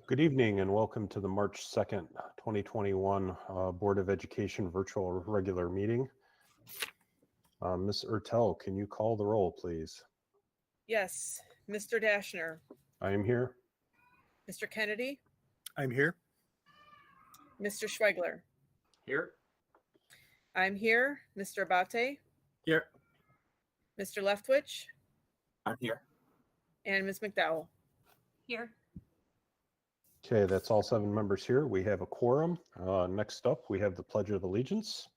Good evening and welcome to the March 2nd, 2021 Board of Education virtual regular meeting. Ms. Ertel, can you call the roll, please? Yes. Mr. Dashner. I am here. Mr. Kennedy. I'm here. Mr. Schwegler. Here. I'm here. Mr. Abate. Here. Mr. Leftwich. I'm here. And Ms. McDowell. Here. Okay, that's all 7 members here. We have a quorum. Next up, we have the Pledge of Allegiance.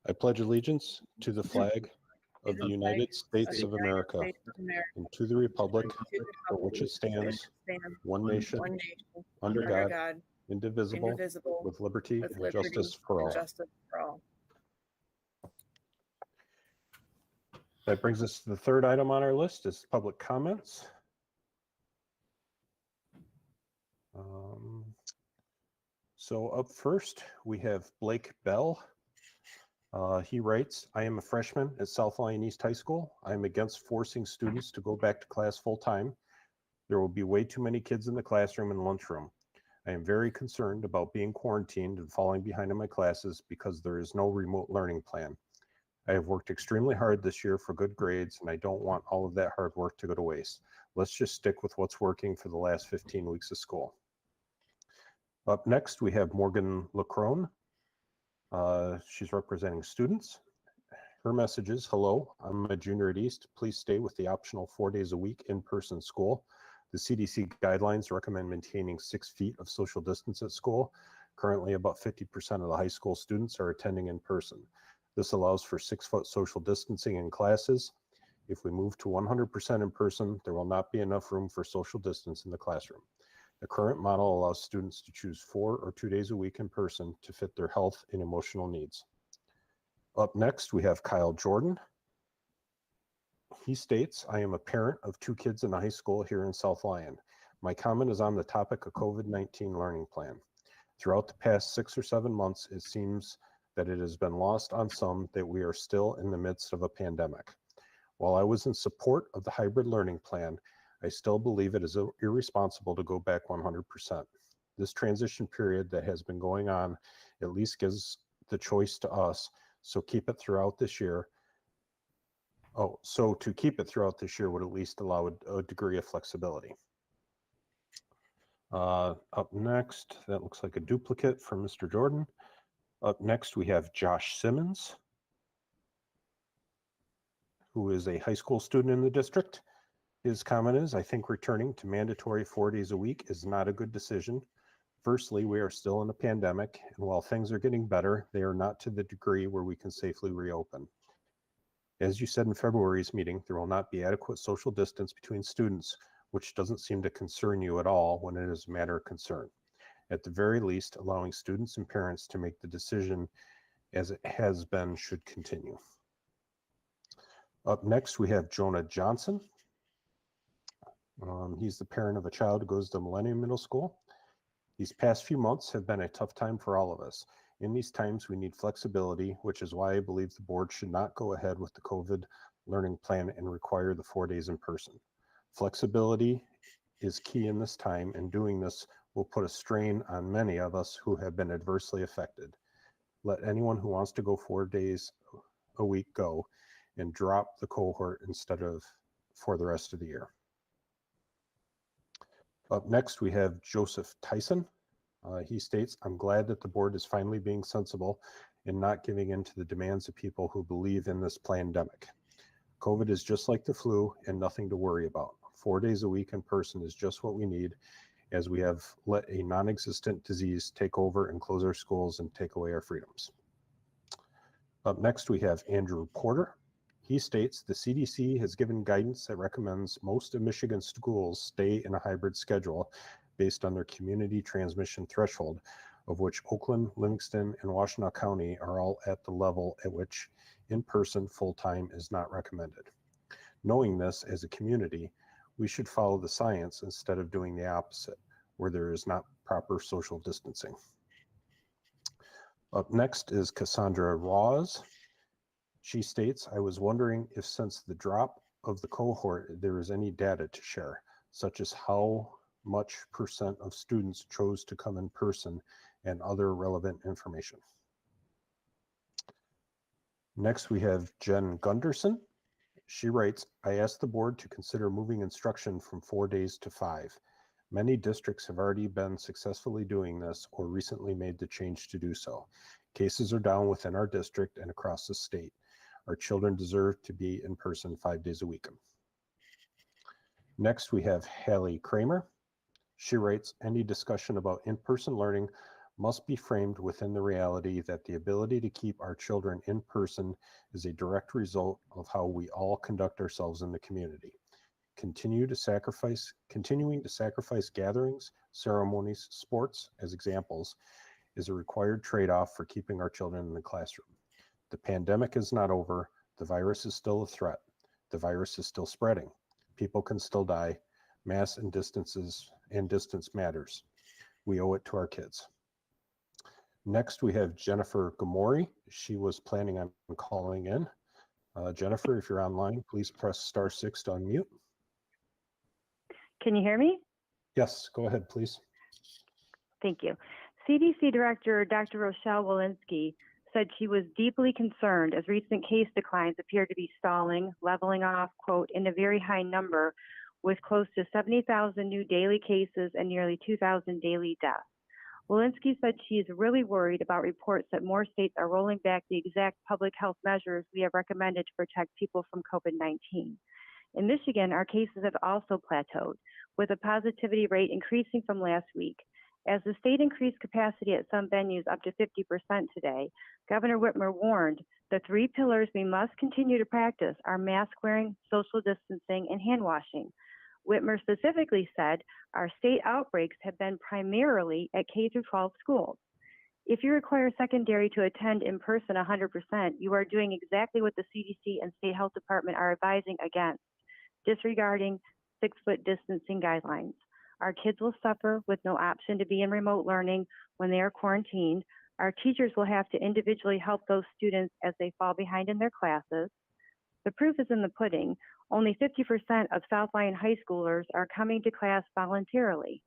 I pledge allegiance to the flag of the United States of America and to the republic for which it stands, one nation, under God, indivisible, with liberty and justice for all. That brings us to the third item on our list is public comments. So up first, we have Blake Bell. He writes, I am a freshman at South Lyon East High School. I am against forcing students to go back to class full time. There will be way too many kids in the classroom and lunchroom. I am very concerned about being quarantined and falling behind in my classes because there is no remote learning plan. I have worked extremely hard this year for good grades, and I don't want all of that hard work to go to waste. Let's just stick with what's working for the last 15 weeks of school. Up next, we have Morgan Lacrone. She's representing students. Her message is, hello, I'm a junior at East. Please stay with the optional 4 days a week in-person school. The CDC guidelines recommend maintaining 6 feet of social distance at school. Currently, about 50% of the high school students are attending in person. This allows for 6-foot social distancing in classes. If we move to 100% in person, there will not be enough room for social distance in the classroom. The current model allows students to choose 4 or 2 days a week in person to fit their health and emotional needs. Up next, we have Kyle Jordan. He states, I am a parent of 2 kids in a high school here in South Lyon. My comment is on the topic of COVID-19 learning plan. Throughout the past 6 or 7 months, it seems that it has been lost on some that we are still in the midst of a pandemic. While I was in support of the hybrid learning plan, I still believe it is irresponsible to go back 100%. This transition period that has been going on at least gives the choice to us, so keep it throughout this year. So to keep it throughout this year would at least allow a degree of flexibility. Up next, that looks like a duplicate from Mr. Jordan. Up next, we have Josh Simmons, who is a high school student in the district. His comment is, I think returning to mandatory 4 days a week is not a good decision. Firstly, we are still in a pandemic, and while things are getting better, they are not to the degree where we can safely reopen. As you said in February's meeting, there will not be adequate social distance between students, which doesn't seem to concern you at all when it is a matter of concern. At the very least, allowing students and parents to make the decision as it has been should continue. Up next, we have Jonah Johnson. He's the parent of a child who goes to Millennium Middle School. These past few months have been a tough time for all of us. In these times, we need flexibility, which is why I believe the board should not go ahead with the COVID learning plan and require the 4 days in person. Flexibility is key in this time, and doing this will put a strain on many of us who have been adversely affected. Let anyone who wants to go 4 days a week go and drop the cohort instead of for the rest of the year. Up next, we have Joseph Tyson. He states, I'm glad that the board is finally being sensible and not giving in to the demands of people who believe in this pandemic. COVID is just like the flu and nothing to worry about. 4 days a week in person is just what we need, as we have let a non-existent disease take over and close our schools and take away our freedoms. Up next, we have Andrew Porter. He states the CDC has given guidance that recommends most of Michigan schools stay in a hybrid schedule based on their community transmission threshold, of which Oakland, Livingston, and Washtenaw County are all at the level at which in-person full-time is not recommended. Knowing this as a community, we should follow the science instead of doing the opposite, where there is not proper social distancing. Up next is Cassandra Rawes. She states, I was wondering if since the drop of the cohort there is any data to share, such as how much percent of students chose to come in person and other relevant information. Next, we have Jen Gunderson. She writes, I asked the board to consider moving instruction from 4 days to 5. Many districts have already been successfully doing this or recently made the change to do so. Cases are down within our district and across the state. Our children deserve to be in person 5 days a week. Next, we have Hallie Kramer. She writes, any discussion about in-person learning must be framed within the reality that the ability to keep our children in person is a direct result of how we all conduct ourselves in the community. Continuing to sacrifice gatherings, ceremonies, sports as examples is a required trade-off for keeping our children in the classroom. The pandemic is not over. The virus is still a threat. The virus is still spreading. People can still die. Mass and distance matters. We owe it to our kids. Next, we have Jennifer Gomori. She was planning on calling in. Jennifer, if you're online, please press *6 to unmute. Can you hear me? Yes, go ahead, please. Thank you. CDC Director Dr. Rosalinski said she was deeply concerned as recent case declines appear to be stalling, leveling off, quote, in a very high number with close to 70,000 new daily cases and nearly 2,000 daily deaths. Walensky said she is really worried about reports that more states are rolling back the exact public health measures we have recommended to protect people from COVID-19. In Michigan, our cases have also plateaued, with a positivity rate increasing from last week. As the state increased capacity at some venues up to 50% today, Governor Whitmer warned the 3 pillars we must continue to practice are mask wearing, social distancing, and hand washing. Whitmer specifically said our state outbreaks have been primarily at K-12 schools. If you require secondary to attend in person 100%, you are doing exactly what the CDC and state health department are advising against, disregarding 6-foot distancing guidelines. Our kids will suffer with no option to be in remote learning when they are quarantined. Our teachers will have to individually help those students as they fall behind in their classes. The proof is in the pudding. Only 50% of South Lyon high schoolers are coming to class voluntarily.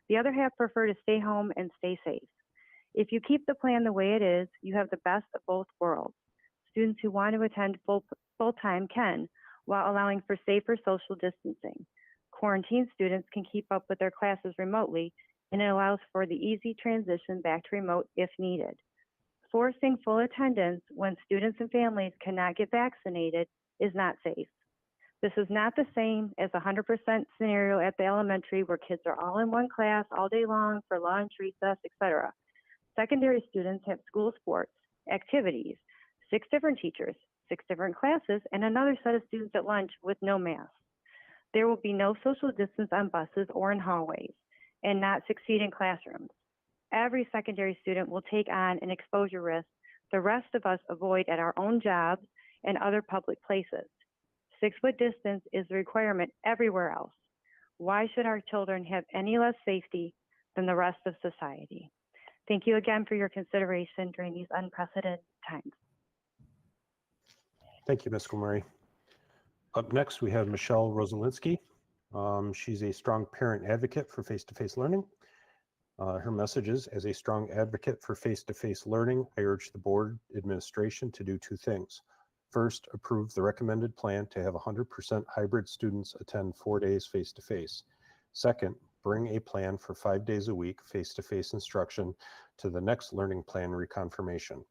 The other half prefer to stay home and stay safe. If you keep the plan the way it is, you have the best of both worlds. Students who want to attend full-time can, while allowing for safer social distancing. Quarantine students can keep up with their classes remotely, and it allows for the easy transition back to remote if needed. Forcing full attendance when students and families cannot get vaccinated is not safe. This is not the same as a 100% scenario at the elementary where kids are all in one class all day long for lunch, recess, etc. Secondary students have school sports, activities, 6 different teachers, 6 different classes, and another set of students at lunch with no masks. There will be no social distance on buses or in hallways, and not 6 feet in classrooms. Every secondary student will take on an exposure risk the rest of us avoid at our own jobs and other public places. 6-foot distance is a requirement everywhere else. Why should our children have any less safety than the rest of society? Thank you again for your consideration during these unprecedented times. Thank you, Ms. Gomori. Up next, we have Michelle Rosalinski. She's a strong parent advocate for face-to-face learning. Her message is, as a strong advocate for face-to-face learning, I urge the board administration to do 2 things. First, approve the recommended plan to have 100% hybrid students attend 4 days face-to-face. Second, bring a plan for 5 days a week face-to-face instruction to the next learning plan reconfirmation.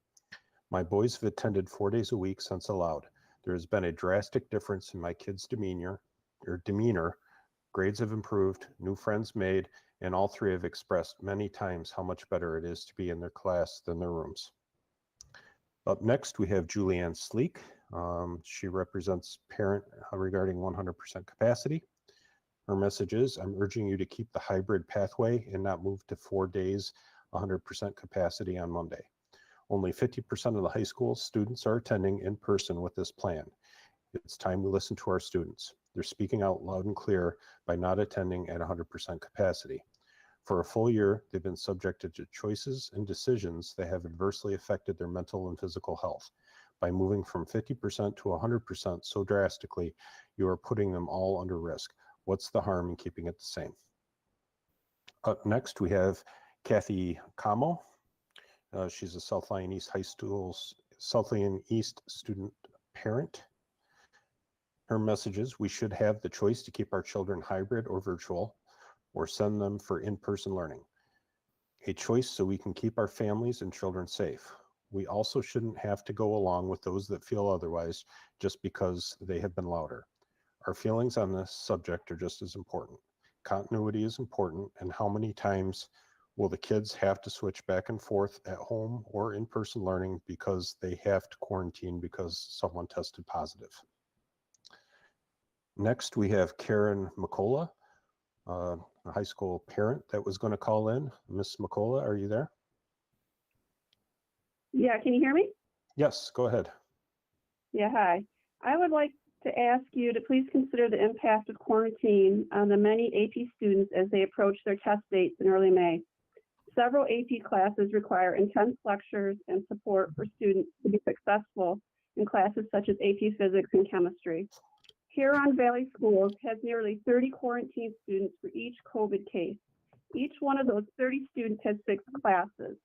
My boys have attended 4 days a week since allowed. There has been a drastic difference in my kids' demeanor. Grades have improved, new friends made, and all 3 have expressed many times how much better it is to be in their class than their rooms. Up next, we have Julianne Sleek. She represents parent regarding 100% capacity. Her message is, I'm urging you to keep the hybrid pathway and not move to 4 days, 100% capacity on Monday. Only 50% of the high school students are attending in person with this plan. It's time we listen to our students. They're speaking out loud and clear by not attending at 100% capacity. For a full year, they've been subjected to choices and decisions that have adversely affected their mental and physical health. By moving from 50% to 100% so drastically, you are putting them all under risk. What's the harm in keeping it the same? Up next, we have Kathy Kamal. She's a South Lyon East student parent. Her message is, we should have the choice to keep our children hybrid or virtual, or send them for in-person learning. A choice so we can keep our families and children safe. We also shouldn't have to go along with those that feel otherwise just because they have been louder. Our feelings on this subject are just as important. Continuity is important, and how many times will the kids have to switch back and forth at home or in-person learning because they have to quarantine because someone tested positive? Next, we have Karen McCullough, a high school parent that was going to call in. Miss McCullough, are you there? Yeah, can you hear me? Yes, go ahead. Yeah, hi. I would like to ask you to please consider the impact of quarantine on the many AP students as they approach their test dates in early May. Several AP classes require intense lectures and support for students to be successful in classes such as AP Physics and Chemistry. Huron Valley Schools has nearly 30 quarantine students for each COVID case. Each one of those 30 students has 6 classes.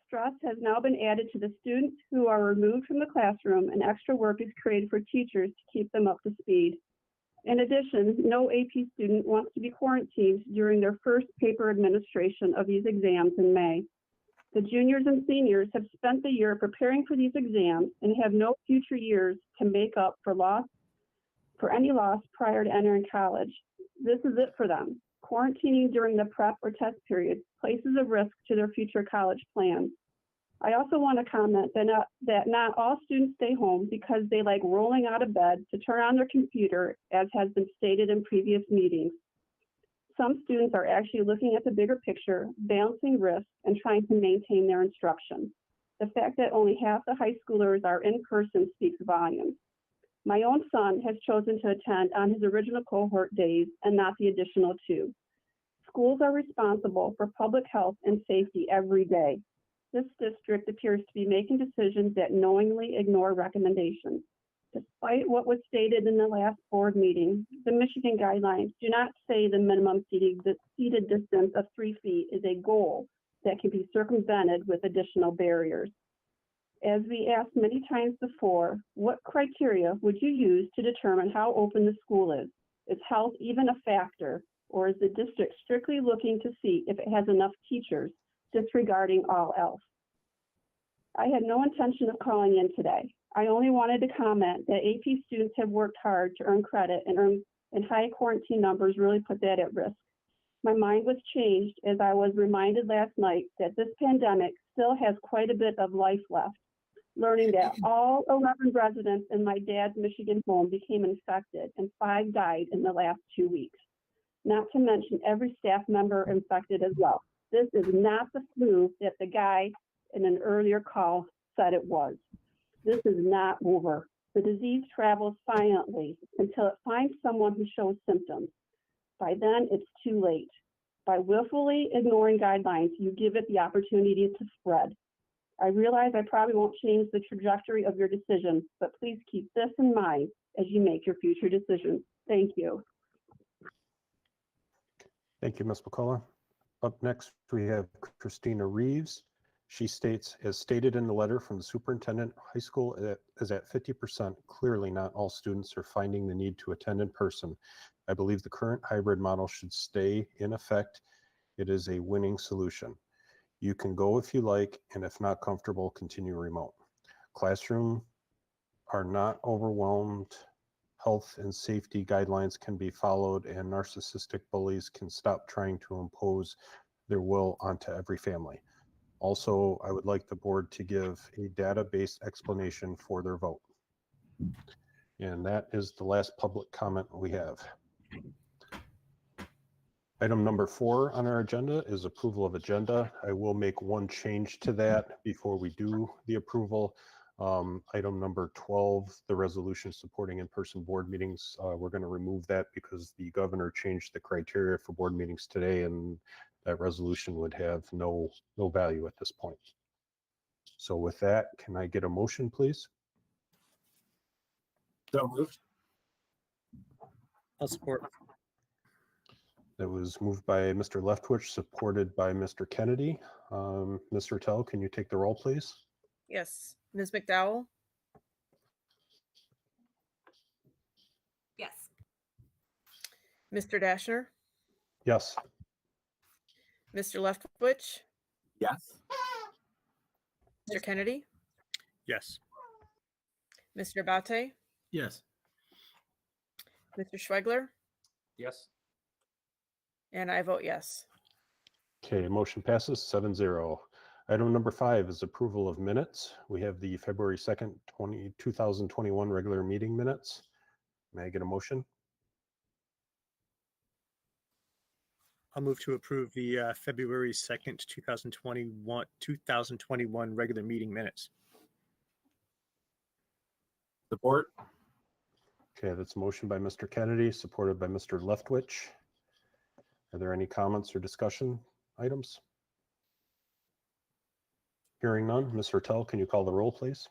Stress has now been added to the students who are removed from the classroom, and extra work is created for teachers to keep them up to speed. In addition, no AP student wants to be quarantined during their first paper administration of these exams in May. The juniors and seniors have spent the year preparing for these exams and have no future years to make up for any loss prior to entering college. This is it for them. Quarantining during the prep or test period places a risk to their future college plans. I also want to comment that not all students stay home because they like rolling out of bed to turn on their computer, as has been stated in previous meetings. Some students are actually looking at the bigger picture, balancing risks, and trying to maintain their instruction. The fact that only half the high schoolers are in person speaks volumes. My own son has chosen to attend on his original cohort days and not the additional 2. Schools are responsible for public health and safety every day. This district appears to be making decisions that knowingly ignore recommendations. Despite what was stated in the last board meeting, the Michigan guidelines do not say the minimum seated distance of 3 feet is a goal that can be circumvented with additional barriers. As we asked many times before, what criteria would you use to determine how open the school is? Is health even a factor, or is the district strictly looking to see if it has enough teachers, disregarding all else? I had no intention of calling in today. I only wanted to comment that AP students have worked hard to earn credit, and high quarantine numbers really put that at risk. My mind was changed as I was reminded last night that this pandemic still has quite a bit of life left. Learning that all 11 residents in my dad's Michigan home became infected and 5 died in the last 2 weeks. Not to mention every staff member infected as well. This is not the flu that the guy in an earlier call said it was. This is not over. The disease travels silently until it finds someone who shows symptoms. By then, it's too late. By willfully ignoring guidelines, you give it the opportunity to spread. I realize I probably won't change the trajectory of your decision, but please keep this in mind as you make your future decisions. Thank you. Thank you, Ms. McCullough. Up next, we have Christina Reeves. She states, as stated in the letter from the superintendent, high school is at 50%. Clearly not all students are finding the need to attend in person. I believe the current hybrid model should stay in effect. It is a winning solution. You can go if you like, and if not comfortable, continue remote. Classroom are not overwhelmed. Health and safety guidelines can be followed, and narcissistic bullies can stop trying to impose their will onto every family. Also, I would like the board to give a data-based explanation for their vote. And that is the last public comment we have. Item number 4 on our agenda is approval of agenda. I will make one change to that before we do the approval. Item number 12, the resolution supporting in-person board meetings. We're going to remove that because the governor changed the criteria for board meetings today, and that resolution would have no value at this point. So with that, can I get a motion, please? So moved. I'll support. That was moved by Mr. Leftwich, supported by Mr. Kennedy. Mr. Tell, can you take the roll, please? Yes. Ms. McDowell? Yes. Mr. Dashner? Yes. Mr. Leftwich? Yes. Mr. Kennedy? Yes. Mr. Abate? Yes. Mr. Schwegler? Yes. And I vote yes. Okay, motion passes 7-0. Item number 5 is approval of minutes. We have the February 2nd, 2021 regular meeting minutes. May I get a motion? I'll move to approve the February 2nd, 2021 regular meeting minutes. Support. Okay, that's a motion by Mr. Kennedy, supported by Mr. Leftwich. Are there any comments or discussion items? Hearing none, Ms. Hertel, can you call the roll, please?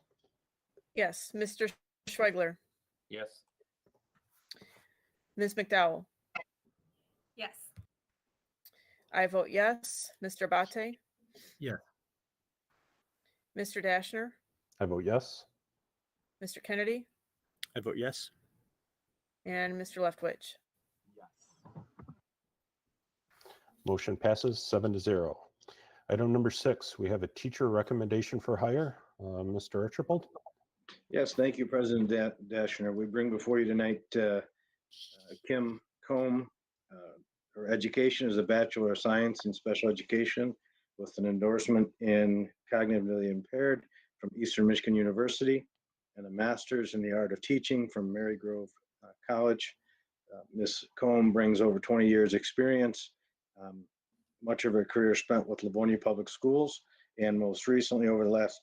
Yes. Mr. Schwegler? Yes. Ms. McDowell? Yes. I vote yes. Mr. Abate? Yes. Mr. Dashner? I vote yes. Mr. Kennedy? I vote yes. And Mr. Leftwich? Yes. Motion passes 7-0. Item number 6, we have a teacher recommendation for hire. Mr. Archibald? Yes, thank you, President Dashner. We bring before you tonight Kim Combe. Her education is a Bachelor of Science in Special Education with an endorsement in Cognitively Impaired from Eastern Michigan University and a Master's in the Art of Teaching from Marygrove College. Ms. Combe brings over 20 years experience, much of her career spent with Livonia Public Schools, and most recently over the last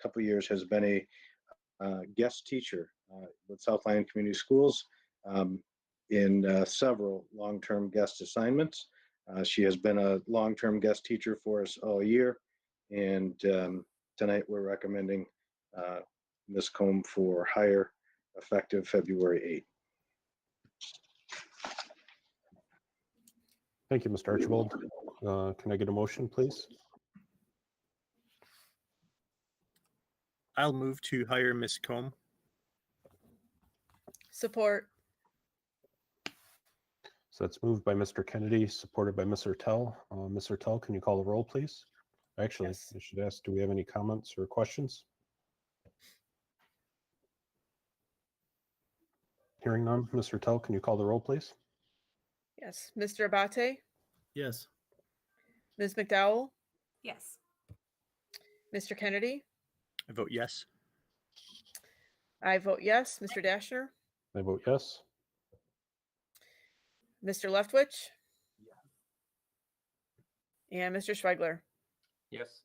couple of years has been a guest teacher with South Lyon Community Schools in several long-term guest assignments. She has been a long-term guest teacher for us all year, and tonight we're recommending Ms. Combe for hire effective February 8th. Thank you, Mr. Archibald. Can I get a motion, please? I'll move to hire Ms. Combe. Support. So that's moved by Mr. Kennedy, supported by Ms. Hertel. Ms. Hertel, can you call the roll, please? Actually, Yes. I should ask, do we have any comments or questions? Hearing none, Ms. Hertel, can you call the roll, please? Yes. Mr. Abate? Yes. Ms. McDowell? Yes. Mr. Kennedy? I vote yes. I vote yes. Mr. Dashner? I vote yes. Mr. Leftwich? And Mr. Schwegler? Yes.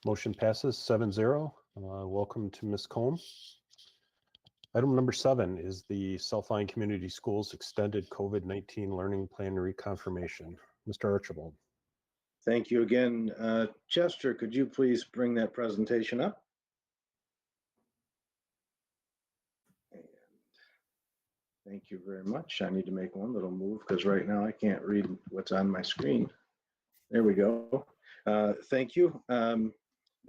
Motion passes 7-0. Welcome to Ms. Combe. Item number 7 is the South Lyon Community Schools Extended COVID-19 Learning Plan Reconfirmation. Mr. Archibald. Thank you again. Chester, could you please bring that presentation up? And thank you very much. I need to make one little move because right now I can't read what's on my screen. There we go. Thank you.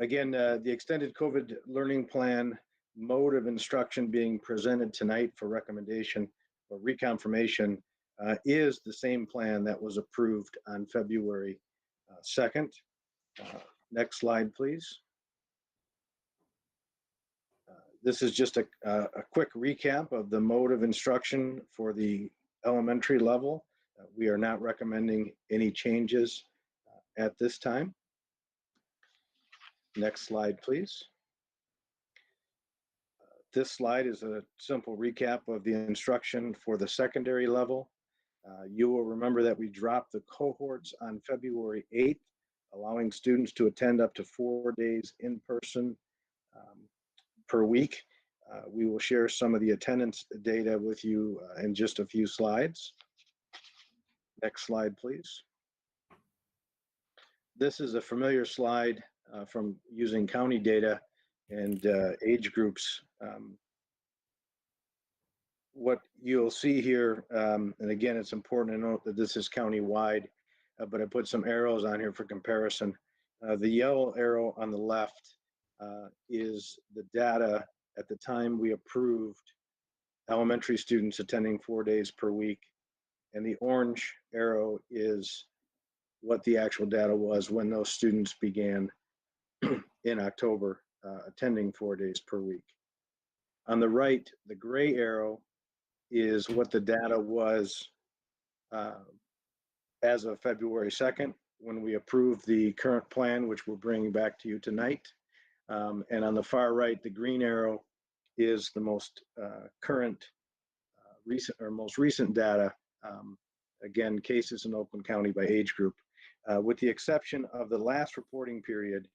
Again, the extended COVID learning plan mode of instruction being presented tonight for recommendation or reconfirmation is the same plan that was approved on February 2nd. Next slide, please. This is just a quick recap of the mode of instruction for the elementary level. We are not recommending any changes at this time. Next slide, please. This slide is a simple recap of the instruction for the secondary level. You will remember that we dropped the cohorts on February 8th, allowing students to attend up to 4 days in person per week. We will share some of the attendance data with you in just a few slides. Next slide, please. This is a familiar slide from using county data and age groups what you'll see here, and again, it's important to note that this is county-wide, but I put some arrows on here for comparison. The yellow arrow on the left is the data at the time we approved elementary students attending 4 days per week. And the orange arrow is what the actual data was when those students began in October attending 4 days per week. On the right, the gray arrow is what the data was as of February 2nd, when we approved the current plan, which we're bringing back to you tonight. And on the far right, the green arrow is the most current, most recent data. Again, cases in Oakland County by age group. With the exception of the last reporting period,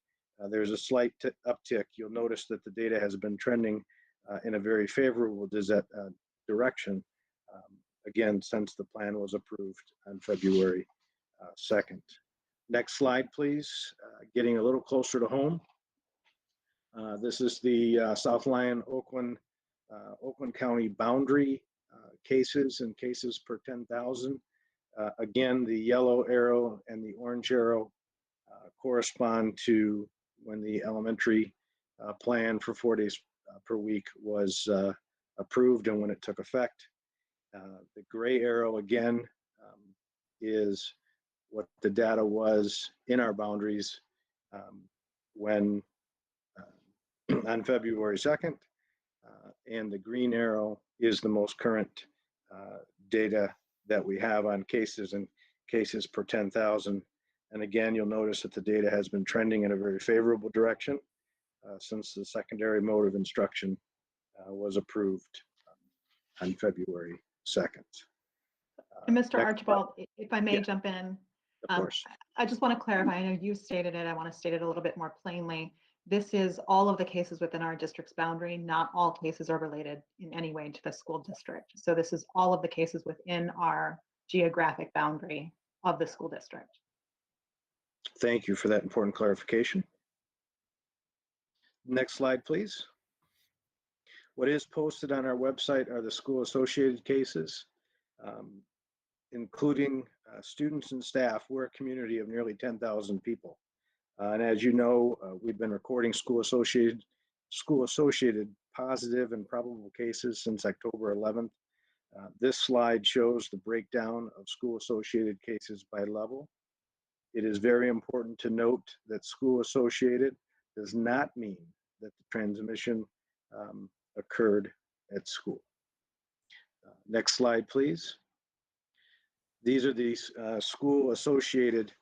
there's a slight uptick. You'll notice that the data has been trending in a very favorable direction, again, since the plan was approved on February 2nd. Next slide, please. Getting a little closer to home. This is the South Lyon, Oakland County boundary cases and cases per 10,000. Again, the yellow arrow and the orange arrow correspond to when the elementary plan for 4 days per week was approved and when it took effect. The gray arrow again is what the data was in our boundaries when on February 2nd, and the green arrow is the most current data that we have on cases and cases per 10,000. And again, you'll notice that the data has been trending in a very favorable direction since the secondary mode of instruction was approved on February 2nd. And Mr. next Archibald, if I may Yeah. jump in, Of course. I just want to clarify, I know you stated it, I want to state it a little bit more plainly. This is all of the cases within our district's boundary. Not all cases are related in any way to the school district. So this is all of the cases within our geographic boundary of the school district. Thank you for that important clarification. Next slide, please. What is posted on our website are the school associated cases, including students and staff. We're a community of nearly 10,000 people. And as you know, we've been recording school associated positive and probable cases since October 11th. This slide shows the breakdown of school associated cases by level. It is very important to note that school associated does not mean that the transmission occurred at school. Next slide, please. These are the school associated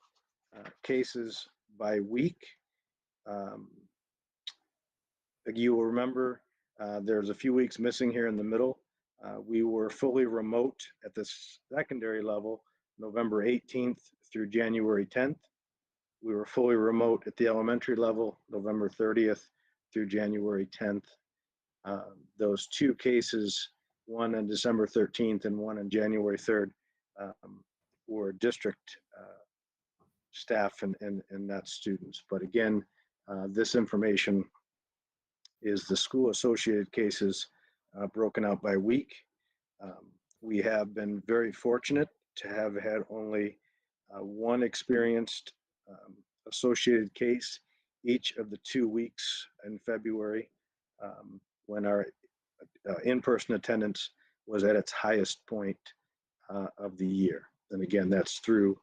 cases by week. You will remember there's a few weeks missing here in the middle. We were fully remote at the secondary level, November 18th through January 10th. We were fully remote at the elementary level, November 30th through January 10th. Those two cases, one on December 13th and one on January 3rd, were district staff and not students. But again, this information is the school associated cases broken out by week. We have been very fortunate to have had only one experienced associated case each of the 2 weeks in February when our in-person attendance was at its highest point of the year. And again, that's through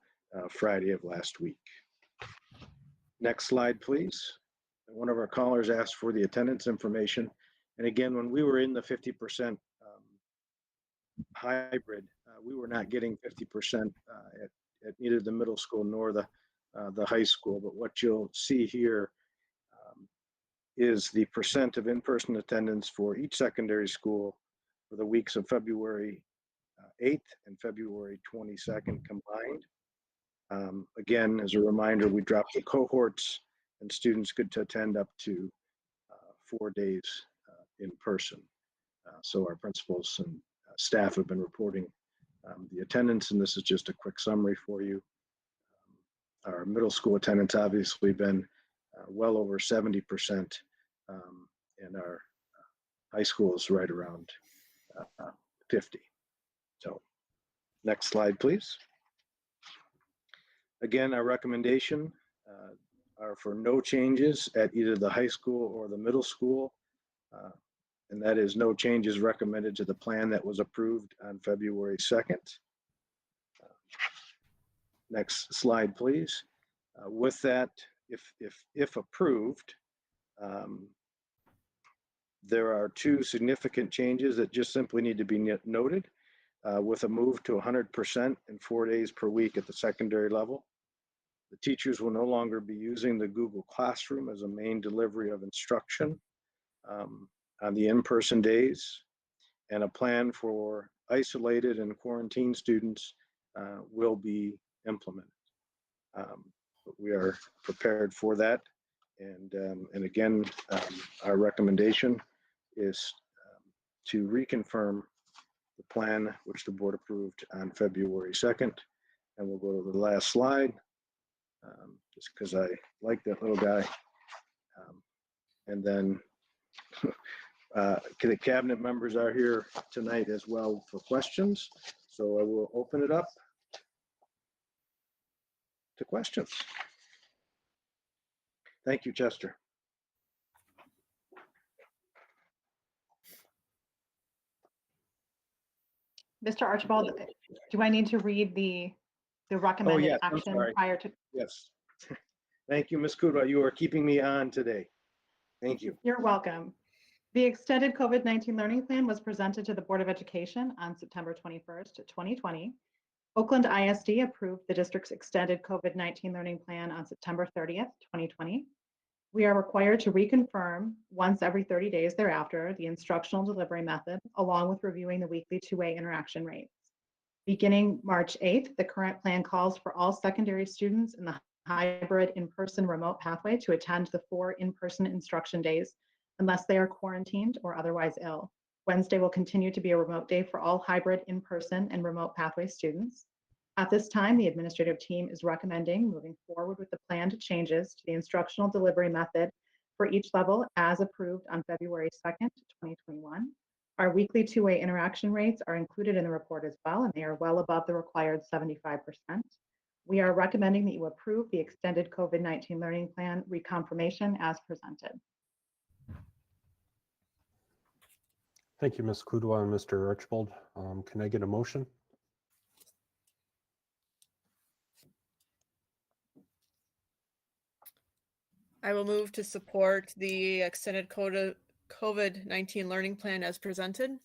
Friday of last week. Next slide, please. One of our callers asked for the attendance information. And again, when we were in the 50% hybrid, we were not getting 50% at neither the middle school nor the high school. But what you'll see here is the percent of in-person attendance for each secondary school for the weeks of February 8th and February 22nd combined. Again, as a reminder, we dropped the cohorts and students could attend up to 4 days in person. So our principals and staff have been reporting the attendance, and this is just a quick summary for you. Our middle school attendance obviously been well over 70%, and our high school is right around 50. So next slide, please. Again, our recommendation are for no changes at either the high school or the middle school. And that is no changes recommended to the plan that was approved on February 2nd. Next slide, please. With that, if approved, there are two significant changes that just simply need to be noted. With a move to 100% and 4 days per week at the secondary level. The teachers will no longer be using the Google Classroom as a main delivery of instruction on the in-person days, and a plan for isolated and quarantined students will be implemented. But we are prepared for that. And again, our recommendation is to reconfirm the plan which the board approved on February 2nd. And we'll go to the last slide, just because I like that little guy. And then the cabinet members are here tonight as well for questions. So I will open it up to questions. Thank you, Chester. Mr. Archibald, do I need to read the recommended yes, I'm action sorry. prior to? Yes. Thank you, Ms. Kudwa. You are keeping me on today. Thank you. You're welcome. The extended COVID-19 learning plan was presented to the Board of Education on September 21st, 2020. Oakland ISD approved the district's extended COVID-19 learning plan on September 30th, 2020. We are required to reconfirm once every 30 days thereafter the instructional delivery method, along with reviewing the weekly two-way interaction rates. Beginning March 8th, the current plan calls for all secondary students in the hybrid in-person remote pathway to attend the 4 in-person instruction days unless they are quarantined or otherwise ill. Wednesday will continue to be a remote day for all hybrid in-person and remote pathway students. At this time, the administrative team is recommending moving forward with the planned changes to the instructional delivery method for each level as approved on February 2nd, 2021. Our weekly two-way interaction rates are included in the report as well, and they are well above the required 75%. We are recommending that you approve the extended COVID-19 learning plan reconfirmation as presented. Thank you, Ms. Kudwa and Mr. Archibald. Can I get a motion? I will move to support the extended COVID-19 learning plan as presented.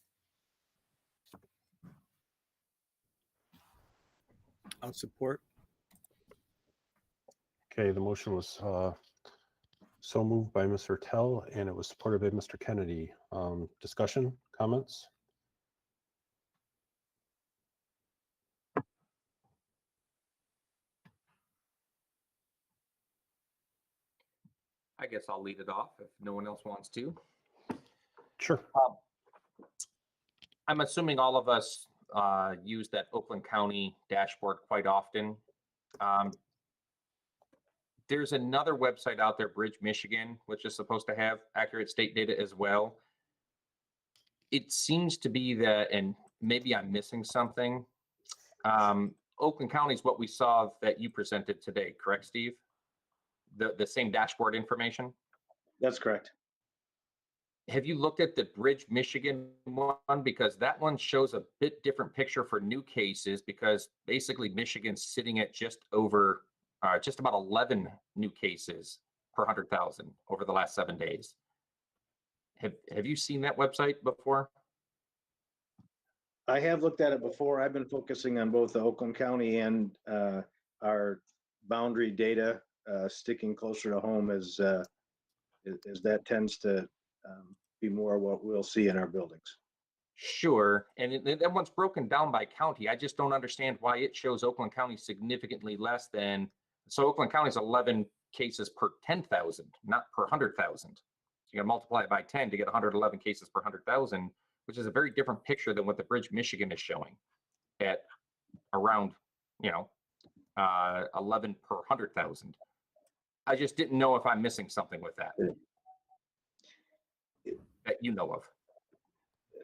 I'll support. Okay, the motion was so moved by Mr. Tell, and it was supported by Mr. Kennedy. Discussion, comments? I guess I'll lead it off if no one else wants to. Sure. I'm assuming all of us use that Oakland County dashboard quite often. There's another website out there, Bridge, Michigan, which is supposed to have accurate state data as well. It seems to be that, and maybe I'm missing something. Oakland County is what we saw that you presented today, correct, Steve? The same dashboard information? That's correct. Have you looked at the Bridge, Michigan one? Because that one shows a bit different picture for new cases, because basically Michigan's sitting at just about 11 new cases per 100,000 over the last 7 days. Have you seen that website before? I have looked at it before. I've been focusing on both the Oakland County and our boundary data, sticking closer to home as that tends to be more what we'll see in our buildings. Sure, and that one's broken down by county. I just don't understand why it shows Oakland County significantly less than. So Oakland County is 11 cases per 10,000, not per 100,000. So you got to multiply it by 10 to get 111 cases per 100,000, which is a very different picture than what the Bridge, Michigan is showing at around, 11 per 100,000. I just didn't know if I'm missing something with that that you know of.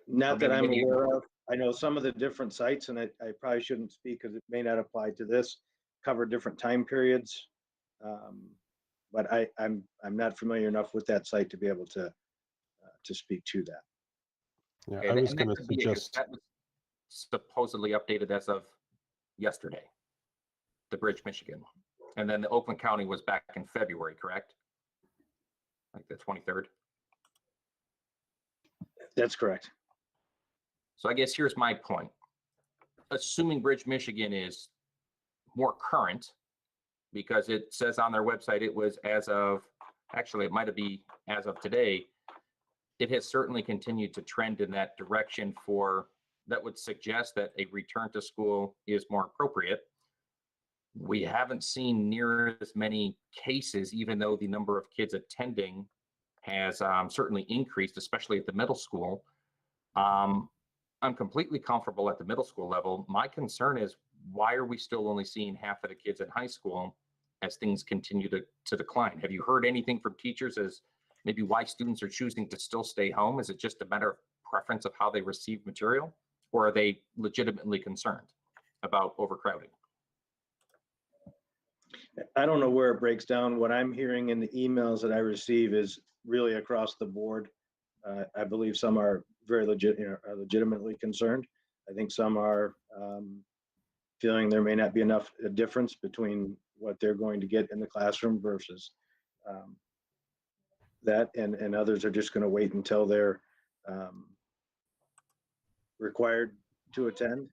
Not that I'm aware of. I know some of the different sites, and I probably shouldn't speak because it may not apply to this, cover different time periods. But I'm not familiar enough with that site to be able to speak to that. Yeah, Okay, I was and going that to could be it, 'cause suggest, that was supposedly updated as of yesterday, the Bridge, Michigan. And then the Oakland County was back in February, correct? Like the 23rd. That's correct. So I guess here's my point. Assuming Bridge, Michigan is more current, because it says on their website it was as of, actually it might be as of today, it has certainly continued to trend in that direction that would suggest that a return to school is more appropriate. We haven't seen near as many cases, even though the number of kids attending has certainly increased, especially at the middle school. I'm completely comfortable at the middle school level. My concern is, why are we still only seeing half of the kids in high school as things continue to decline? Have you heard anything from teachers as maybe why students are choosing to still stay home? Is it just a matter of preference of how they receive material, or are they legitimately concerned about overcrowding? I don't know where it breaks down. What I'm hearing in the emails that I receive is really across the board. I believe some are very legitimately concerned. I think some are feeling there may not be enough a difference between what they're going to get in the classroom versus that, and others are just going to wait until they're required to attend.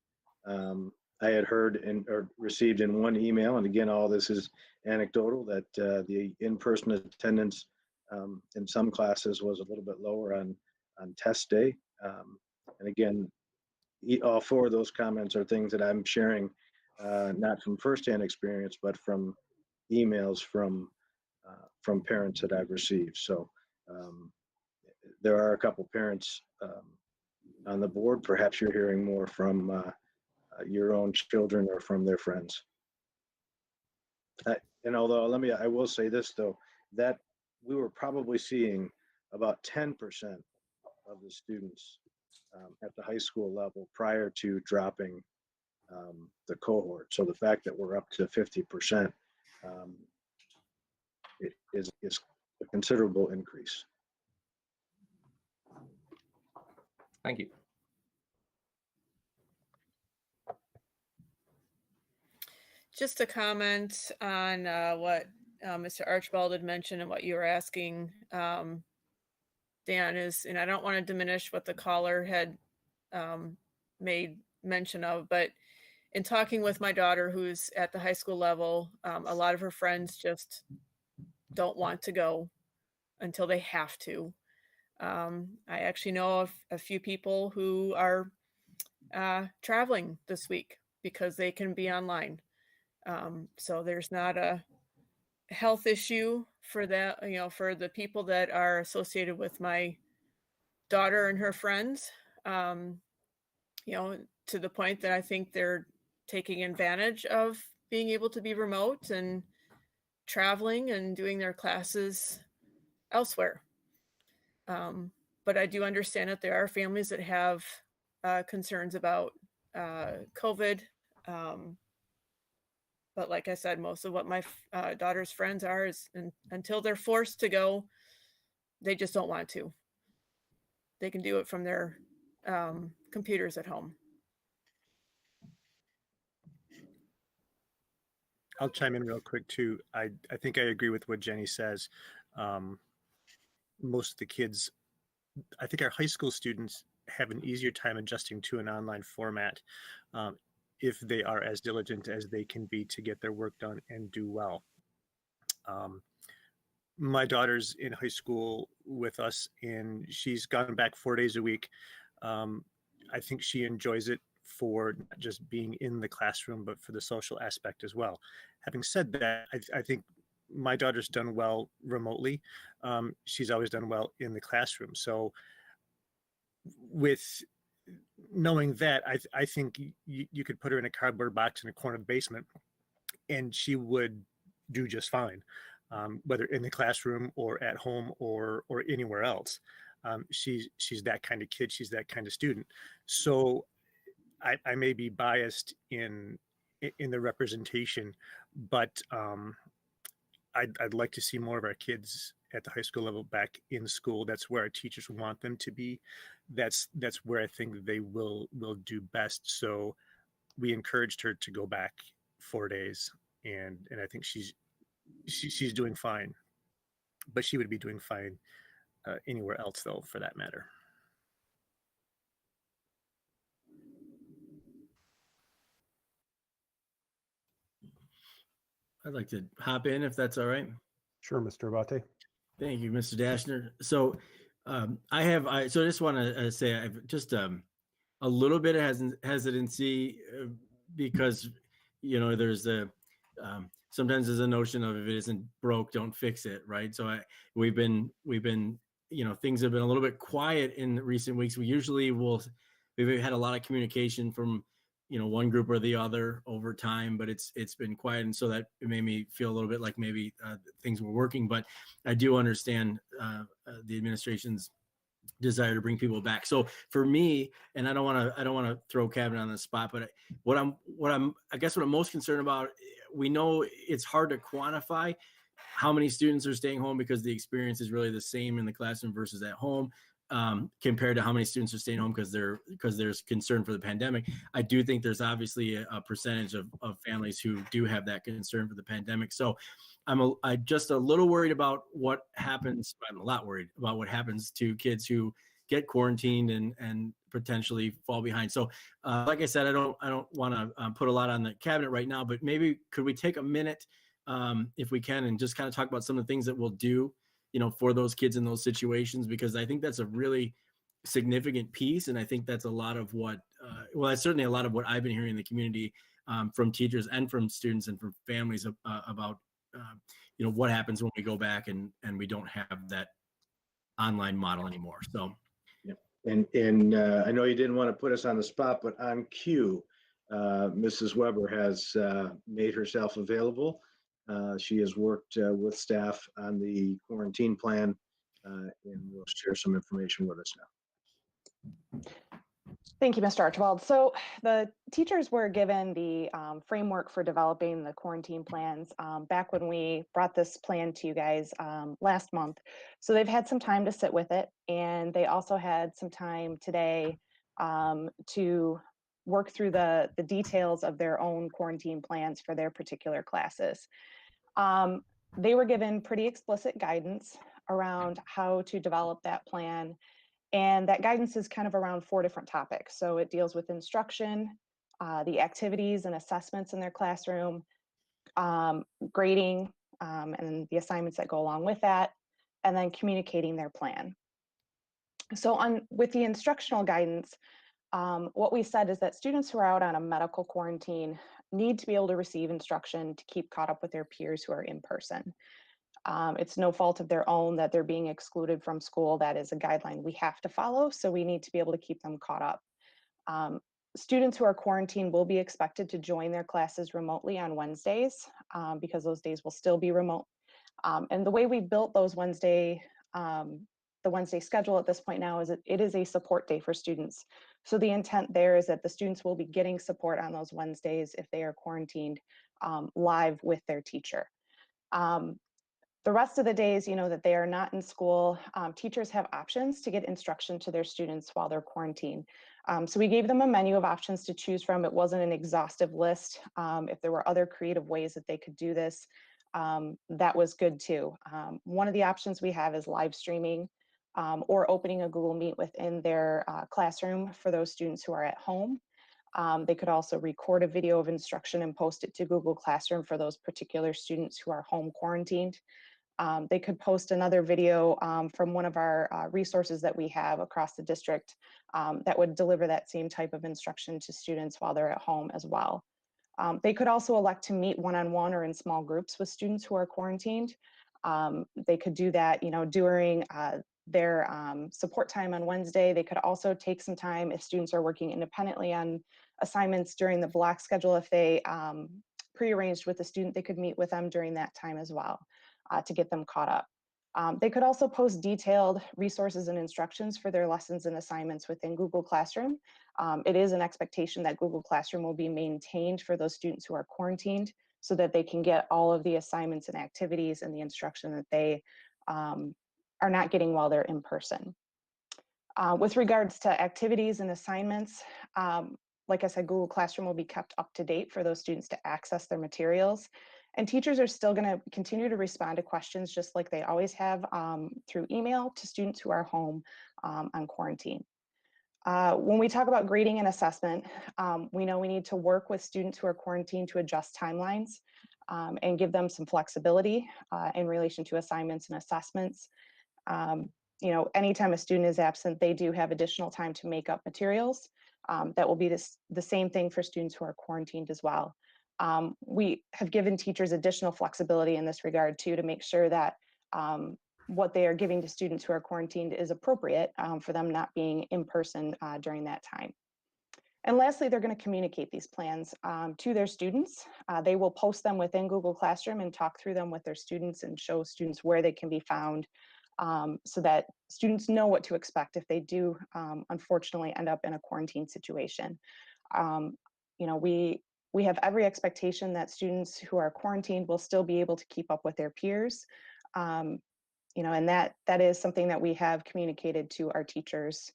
I had heard or received in one email, and again, all this is anecdotal, that the in-person attendance in some classes was a little bit lower on test day. And again, all four of those comments are things that I'm sharing, not from firsthand experience, but from emails from parents that I've received. So there are a couple parents on the board. Perhaps you're hearing more from your own children or from their friends. And although I will say this though, that we were probably seeing about 10% of the students at the high school level prior to dropping the cohort. So the fact that we're up to 50% is a considerable increase. Thank you. Just a comment on what Mr. Archibald had mentioned and what you were asking, Dan, is, and I don't want to diminish what the caller had made mention of, but in talking with my daughter who's at the high school level, a lot of her friends just don't want to go until they have to. I actually know of a few people who are traveling this week because they can be online. So there's not a health issue for that, for the people that are associated with my daughter and her friends, to the point that I think they're taking advantage of being able to be remote and traveling and doing their classes elsewhere. But I do understand that there are families that have concerns about COVID. But like I said, most of what my daughter's friends are is until they're forced to go, they just don't want to. They can do it from their computers at home. I'll chime in real quick too. I think I agree with what Jenny says. Most of the kids, I think our high school students have an easier time adjusting to an online format if they are as diligent as they can be to get their work done and do well. My daughter's in high school with us, and she's gone back 4 days a week. I think she enjoys it for not just being in the classroom, but for the social aspect as well. Having said that, I think my daughter's done well remotely. She's always done well in the classroom. So with knowing that, I think you could put her in a cardboard box in a corner of the basement and she would do just fine, whether in the classroom or at home or anywhere else. She's that kind of kid. She's that kind of student. So I may be biased in the representation, but I'd like to see more of our kids at the high school level back in school. That's where our teachers want them to be. That's where I think they will do best. So we encouraged her to go back 4 days, and I think she's doing fine. But she would be doing fine anywhere else, though, for that matter. I'd like to hop in if that's all right. Sure, Mr. Abate. Thank you, Mr. Dashner. So I just want to say I've just a little bit of hesitancy because, you know, there's sometimes there's a notion of if it isn't broke, don't fix it, right? So we've been, you know, things have been a little bit quiet in recent weeks. We've had a lot of communication from, you know, one group or the other over time, but it's been quiet. And so that it made me feel a little bit like maybe things were working, but I do understand the administration's desire to bring people back. So for me, and I don't want to throw Cabinet on the spot, but what I'm most concerned about, we know it's hard to quantify how many students are staying home because the experience is really the same in the classroom versus at home. Compared to how many students are staying home because there's concern for the pandemic. I do think there's obviously a percentage of families who do have that concern for the pandemic. So I'm just a little worried about what happens. I'm a lot worried about what happens to kids who get quarantined and potentially fall behind. So like I said, I don't want to put a lot on the Cabinet right now, but maybe could we take a minute if we can and just kind of talk about some of the things that we'll do, you know, for those kids in those situations, because I think that's a really significant piece. And I think that's a lot of what, that's certainly a lot of what I've been hearing in the community from teachers and from students and from families about, you know, what happens when we go back and we don't have that online model anymore. So. Yeah. And I know you didn't want to put us on the spot, but on cue, Mrs. Weber has made herself available. She has worked with staff on the quarantine plan and will share some information with us now. Thank you, Mr. Archibald. So the teachers were given the framework for developing the quarantine plans back when we brought this plan to you guys last month. So they've had some time to sit with it, and they also had some time today to work through the details of their own quarantine plans for their particular classes. They were given pretty explicit guidance around how to develop that plan. And that guidance is kind of around 4 different topics. So it deals with instruction, the activities and assessments in their classroom, grading, and the assignments that go along with that, and then communicating their plan. So with the instructional guidance, what we said is that students who are out on a medical quarantine need to be able to receive instruction to keep caught up with their peers who are in person. It's no fault of their own that they're being excluded from school. That is a guideline we have to follow, so we need to be able to keep them caught up. Students who are quarantined will be expected to join their classes remotely on Wednesdays because those days will still be remote. And the way we built those the Wednesday schedule at this point now is that it is a support day for students. So the intent there is that the students will be getting support on those Wednesdays if they are quarantined live with their teacher. The rest of the days, you know, that they are not in school, teachers have options to get instruction to their students while they're quarantined. So we gave them a menu of options to choose from. It wasn't an exhaustive list. If there were other creative ways that they could do this, that was good too. One of the options we have is live streaming or opening a Google Meet within their classroom for those students who are at home. They could also record a video of instruction and post it to Google Classroom for those particular students who are home quarantined. They could post another video from one of our resources that we have across the district that would deliver that same type of instruction to students while they're at home as well. They could also elect to meet one-on-one or in small groups with students who are quarantined. They could do that, you know, during their support time on Wednesday. They could also take some time if students are working independently on assignments during the block schedule. If they prearranged with the student, they could meet with them during that time as well to get them caught up. They could also post detailed resources and instructions for their lessons and assignments within Google Classroom. It is an expectation that Google Classroom will be maintained for those students who are quarantined so that they can get all of the assignments and activities and the instruction that they are not getting while they're in person. With regards to activities and assignments, like I said, Google Classroom will be kept up to date for those students to access their materials. And teachers are still going to continue to respond to questions just like they always have through email to students who are home on quarantine. When we talk about grading and assessment, we know we need to work with students who are quarantined to adjust timelines and give them some flexibility in relation to assignments and assessments. You know, anytime a student is absent, they do have additional time to make up materials. That will be the same thing for students who are quarantined as well. We have given teachers additional flexibility in this regard too, to make sure that what they are giving to students who are quarantined is appropriate for them not being in person during that time. And lastly, they're going to communicate these plans to their students. They will post them within Google Classroom and talk through them with their students and show students where they can be found so that students know what to expect if they do unfortunately end up in a quarantine situation. You know, we have every expectation that students who are quarantined will still be able to keep up with their peers. You know, and that is something that we have communicated to our teachers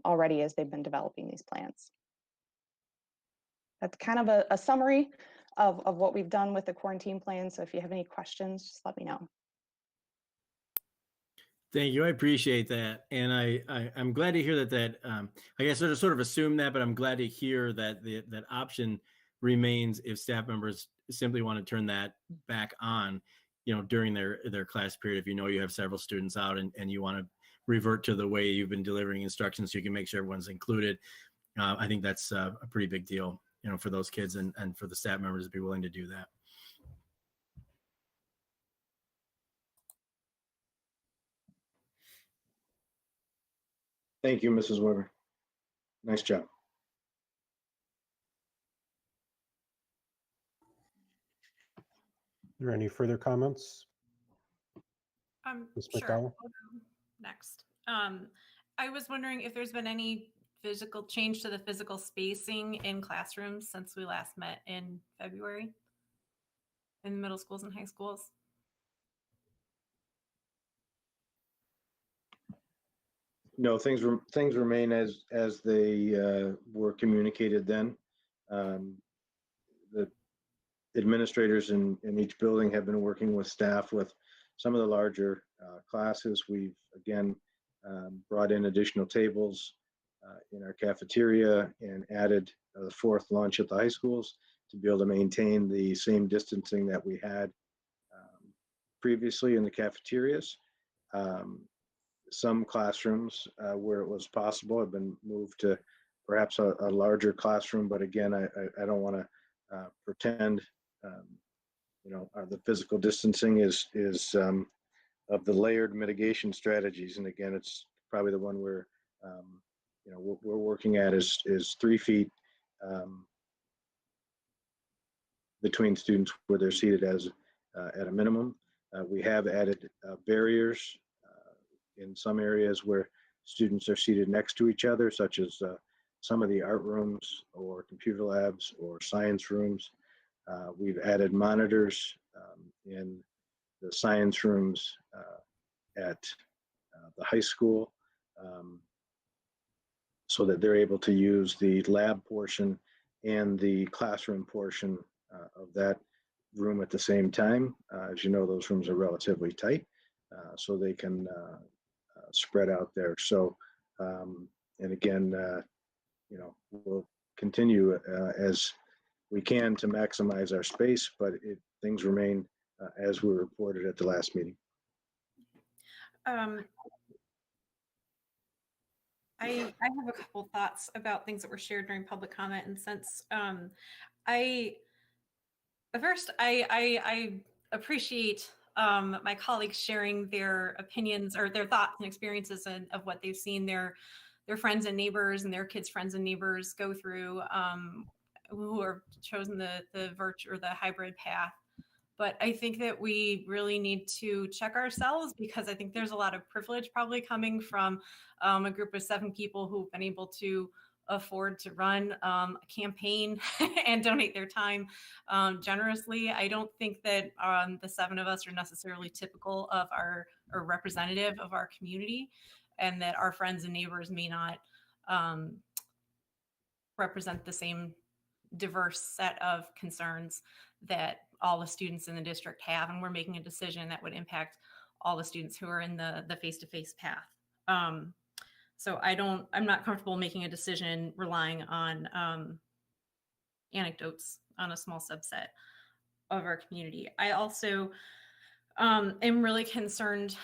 already as they've been developing these plans. That's kind of a summary of what we've done with the quarantine plan. So if you have any questions, just let me know. Thank you. I appreciate that. And I'm glad to hear that I guess I sort of assumed that, but I'm glad to hear that that option remains if staff members simply want to turn that back on, you know, during their class period. If you know you have several students out and you want to revert to the way you've been delivering instructions so you can make sure everyone's included. I think that's a pretty big deal, you know, for those kids and for the staff members to be willing to do that. Thank you, Mrs. Weber. Nice job. Are there any further comments? Ms. Sure. McDowell? I'll go next. I was wondering if there's been any physical change to the physical spacing in classrooms since we last met in February in middle schools and high schools. No, things remain as they were communicated then. The administrators in each building have been working with staff with some of the larger classes. We've again brought in additional tables in our cafeteria and added the fourth lunch at the high schools to be able to maintain the same distancing that we had previously in the cafeterias. Some classrooms where it was possible have been moved to perhaps a larger classroom, but again, I don't want to pretend, you know, the physical distancing is of the layered mitigation strategies. And again, it's probably the one where, you know, what we're working at is 3 feet between students where they're seated as at a minimum. We have added barriers in some areas where students are seated next to each other, such as some of the art rooms or computer labs or science rooms. We've added monitors in the science rooms at the high school so that they're able to use the lab portion and the classroom portion of that room at the same time. As you know, those rooms are relatively tight, so they can spread out there. So, and again, you know, we'll continue as we can to maximize our space, but things remain as we reported at the last meeting. I have a couple thoughts about things that were shared during public comment, and since I appreciate my colleagues sharing their opinions or their thoughts and experiences of what they've seen their friends and neighbors and their kids' friends and neighbors go through who are chosen the virtual or the hybrid path. But I think that we really need to check ourselves, because I think there's a lot of privilege probably coming from a group of 7 people who've been able to afford to run a campaign and donate their time generously. I don't think that the 7 of us are necessarily typical of our, or representative of our community, and that our friends and neighbors may not represent the same diverse set of concerns that all the students in the district have. And we're making a decision that would impact all the students who are in the face-to-face path. So I'm not comfortable making a decision relying on anecdotes on a small subset of our community. I also am really concerned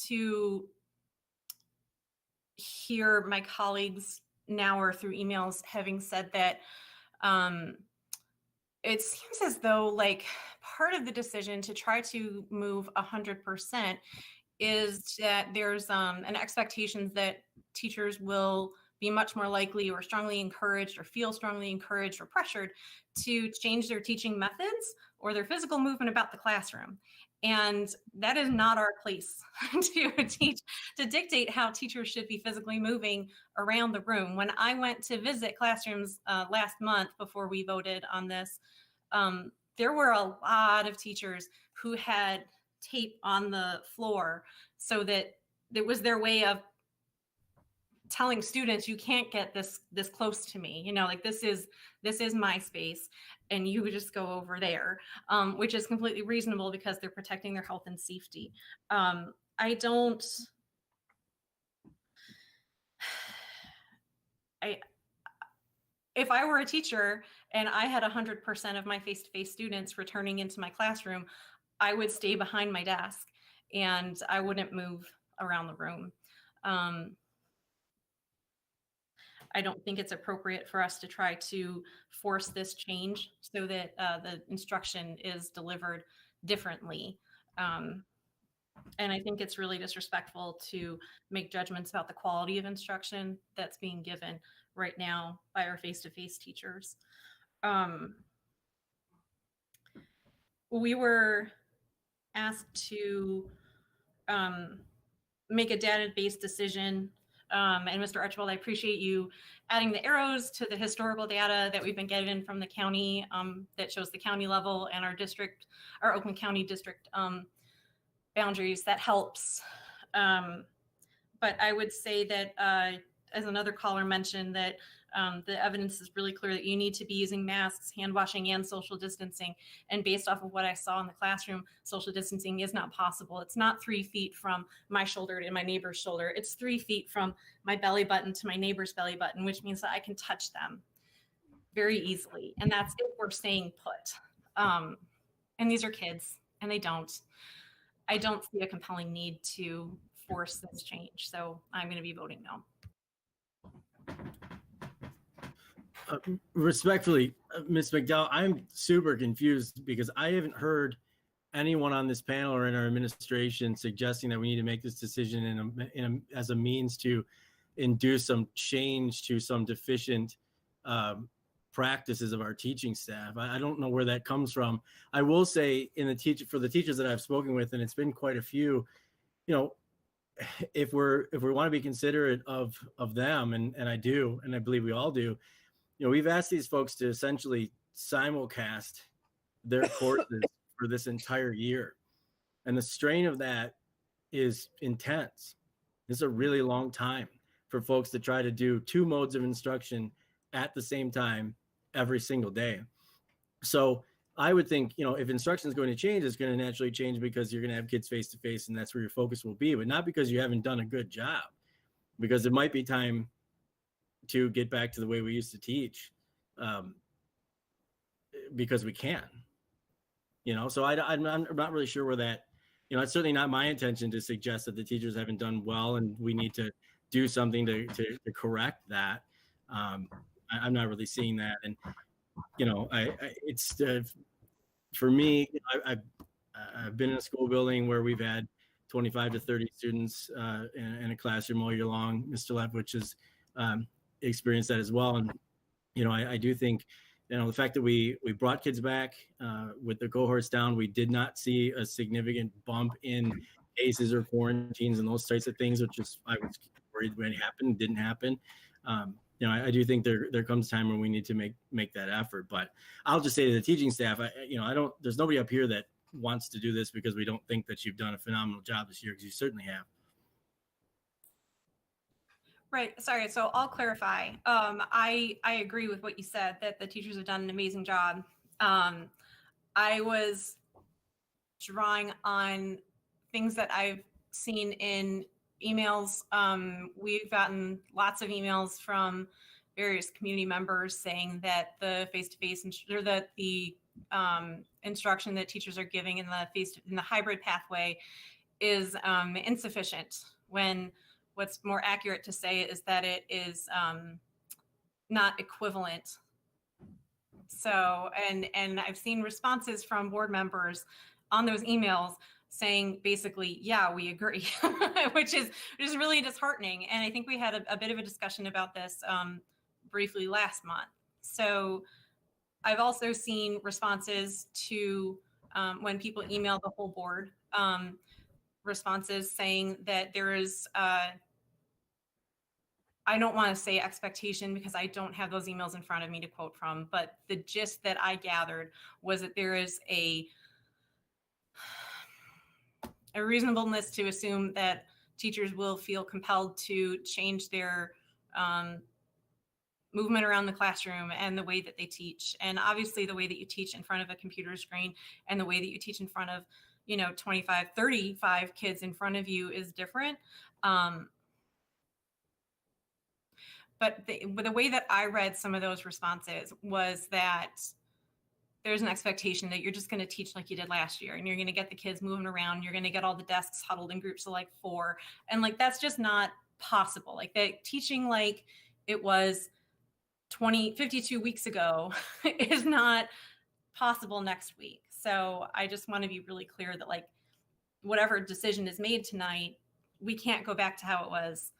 to hear my colleagues now, or through emails, having said that it seems as though like part of the decision to try to move 100% is that there's an expectation that teachers will be much more likely or strongly encouraged or feel strongly encouraged or pressured to change their teaching methods or their physical movement about the classroom. And that is not our place to dictate how teachers should be physically moving around the room. When I went to visit classrooms last month before we voted on this, there were a lot of teachers who had tape on the floor so that it was their way of telling students, you can't get this close to me, you know, like this is my space and you would just go over there, which is completely reasonable because they're protecting their health and safety. If I were a teacher and I had 100% of my face-to-face students returning into my classroom, I would stay behind my desk and I wouldn't move around the room. I don't think it's appropriate for us to try to force this change so that the instruction is delivered differently. And I think it's really disrespectful to make judgments about the quality of instruction that's being given right now by our face-to-face teachers. We were asked to make a data-based decision. And Mr. Archibald, I appreciate you adding the arrows to the historical data that we've been getting from the county that shows the county level and our district, our Oakland County district boundaries. That helps. But I would say that, as another caller mentioned, that the evidence is really clear that you need to be using masks, hand washing, and social distancing. And based off of what I saw in the classroom, social distancing is not possible. It's not 3 feet from my shoulder to my neighbor's shoulder. It's 3 feet from my belly button to my neighbor's belly button, which means that I can touch them very easily. And that's if we're staying put. And these are kids, and I don't see a compelling need to force this change. So I'm going to be voting no. Respectfully, Ms. McDowell, I'm super confused because I haven't heard anyone on this panel or in our administration suggesting that we need to make this decision as a means to induce some change to some deficient practices of our teaching staff. I don't know where that comes from. I will say for the teachers that I've spoken with, and it's been quite a few, you know, if we want to be considerate of them, and I do, and I believe we all do, you know, we've asked these folks to essentially simulcast their courses for this entire year. And the strain of that is intense. This is a really long time for folks to try to do 2 modes of instruction at the same time every single day. So I would think, you know, if instruction is going to change, it's going to naturally change because you're going to have kids face to face and that's where your focus will be, but not because you haven't done a good job, because it might be time to get back to the way we used to teach, because we can, you know. So I'm not really sure where that, you know, it's certainly not my intention to suggest that the teachers haven't done well and we need to do something to correct that. I'm not really seeing that. And, you know, it's for me, I've been in a school building where we've had 25 to 30 students in a classroom all year long. Mr. Levwich has experienced that as well. And, you know, I do think the fact that we brought kids back with the cohorts down, we did not see a significant bump in cases or quarantines and those types of things, which is I was worried when it happened, didn't happen. I do think there comes a time when we need to make that effort. But I'll just say to the teaching staff, there's nobody up here that wants to do this because we don't think that you've done a phenomenal job this year, because you certainly have. Right. Sorry. So I'll clarify. I agree with what you said, that the teachers have done an amazing job. I was drawing on things that I've seen in emails. We've gotten lots of emails from various community members saying that the face-to-face or that the instruction that teachers are giving in the hybrid pathway is insufficient, when what's more accurate to say is that it is not equivalent. So, and I've seen responses from board members on those emails saying basically, yeah, we agree, which is really disheartening. And I think we had a bit of a discussion about this briefly last month. So I've also seen responses to when people email the whole board, responses saying that there is, I don't want to say expectation because I don't have those emails in front of me to quote from, but the gist that I gathered was that there is a reasonableness to assume that teachers will feel compelled to change their movement around the classroom and the way that they teach. And obviously the way that you teach in front of a computer screen and the way that you teach in front of, 25, 35 kids in front of you is different. But the way that I read some of those responses was that there's an expectation that you're just going to teach like you did last year, and you're going to get the kids moving around. You're going to get all the desks huddled in groups of like 4. And like, that's just not possible. Like, that teaching like it was 52 weeks ago is not possible next week. So I just want to be really clear that like, whatever decision is made tonight, we can't go back to how it was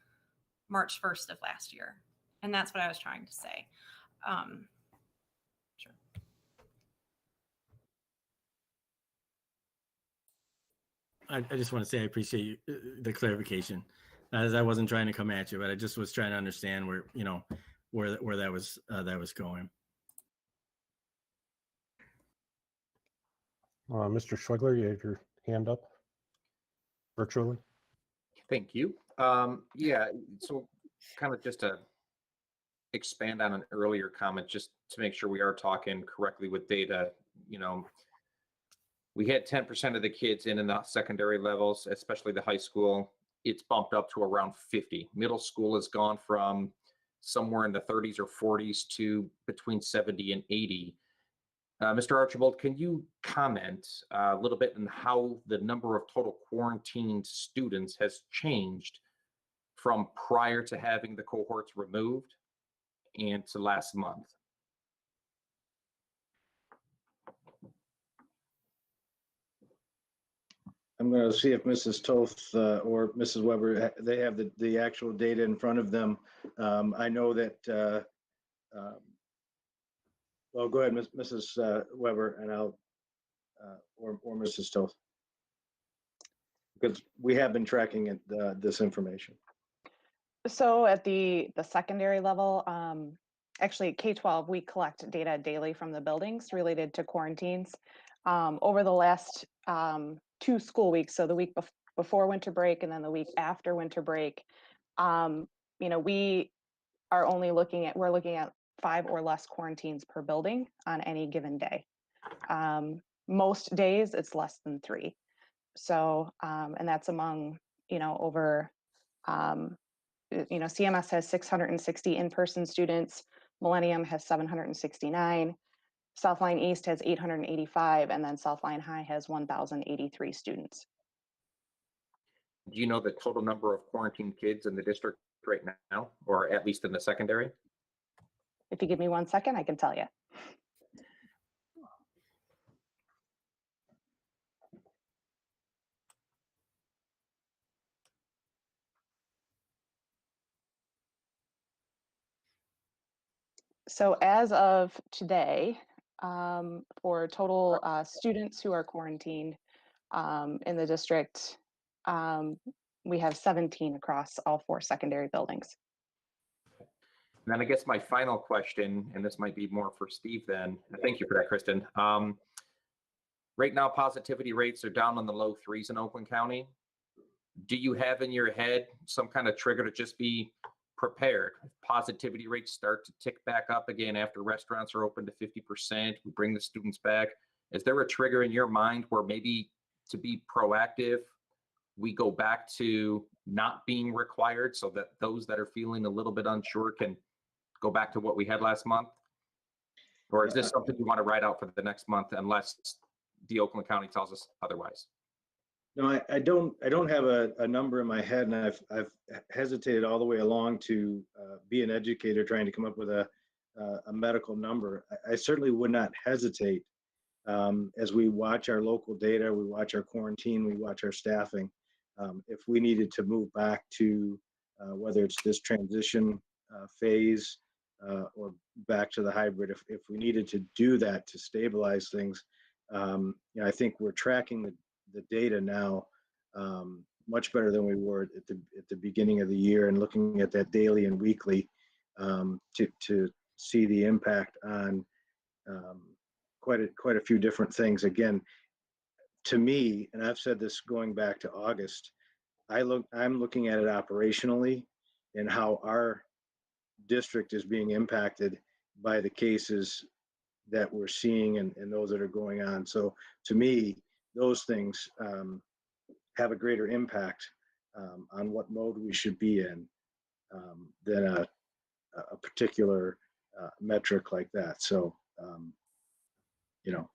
March 1st of last year. And that's what I was trying to say. Sure. I just want to say I appreciate the clarification, as I wasn't trying to come at you, but I just was trying to understand where that was going. Mr. Schwegler, you have your hand up virtually. Thank you. Yeah, so kind of just to expand on an earlier comment, just to make sure we are talking correctly with data, we had 10% of the kids in the secondary levels, especially the high school. It's bumped up to around 50. Middle school has gone from somewhere in the 30s or 40s to between 70 and 80. Mr. Archibald, can you comment a little bit on how the number of total quarantined students has changed from prior to having the cohorts removed and to last month? I'm going to see if Mrs. Toth or Mrs. Weber, they have the actual data in front of them. I know that, well, go ahead, Mrs. Weber, and I'll, or Mrs. Toth, because we have been tracking it, this information. So at the secondary level, actually K-12, we collect data daily from the buildings related to quarantines. Over the last 2 school weeks, so the week before winter break and then the week after winter break, we are only looking at 5 or less quarantines per building on any given day. Most days it's less than 3. So, and that's among, over, CMS has 660 in-person students, Millennium has 769, South Lyon East has 885, and then South Lyon High has 1,083 students. Do you know the total number of quarantined kids in the district right now, or at least in the secondary? If you give me 1 second, I can tell you. So as of today, for total students who are quarantined in the district, we have 17 across all 4 secondary buildings. And then I guess my final question, and this might be more for Steve then. Thank you for that, Kristen. Right now, positivity rates are down in the low 3s in Oakland County. Do you have in your head some kind of trigger to just be prepared? If positivity rates start to tick back up again after restaurants are open to 50%, we bring the students back. Is there a trigger in your mind where maybe to be proactive, we go back to not being required so that those that are feeling a little bit unsure can go back to what we had last month? Or is this something you want to write out for the next month unless the Oakland County tells us otherwise? No, I don't have a number in my head, and I've hesitated all the way along to be an educator trying to come up with a medical number. I certainly would not hesitate as we watch our local data, we watch our quarantine, we watch our staffing. If we needed to move back to whether it's this transition phase or back to the hybrid, if we needed to do that to stabilize things, I think we're tracking the data now much better than we were at the beginning of the year, and looking at that daily and weekly to see the impact on quite a few different things. Again, to me, and I've said this going back to August, I'm looking at it operationally and how our district is being impacted by the cases that we're seeing and those that are going on. So to me, those things have a greater impact on what mode we should be in than a particular metric like that. So,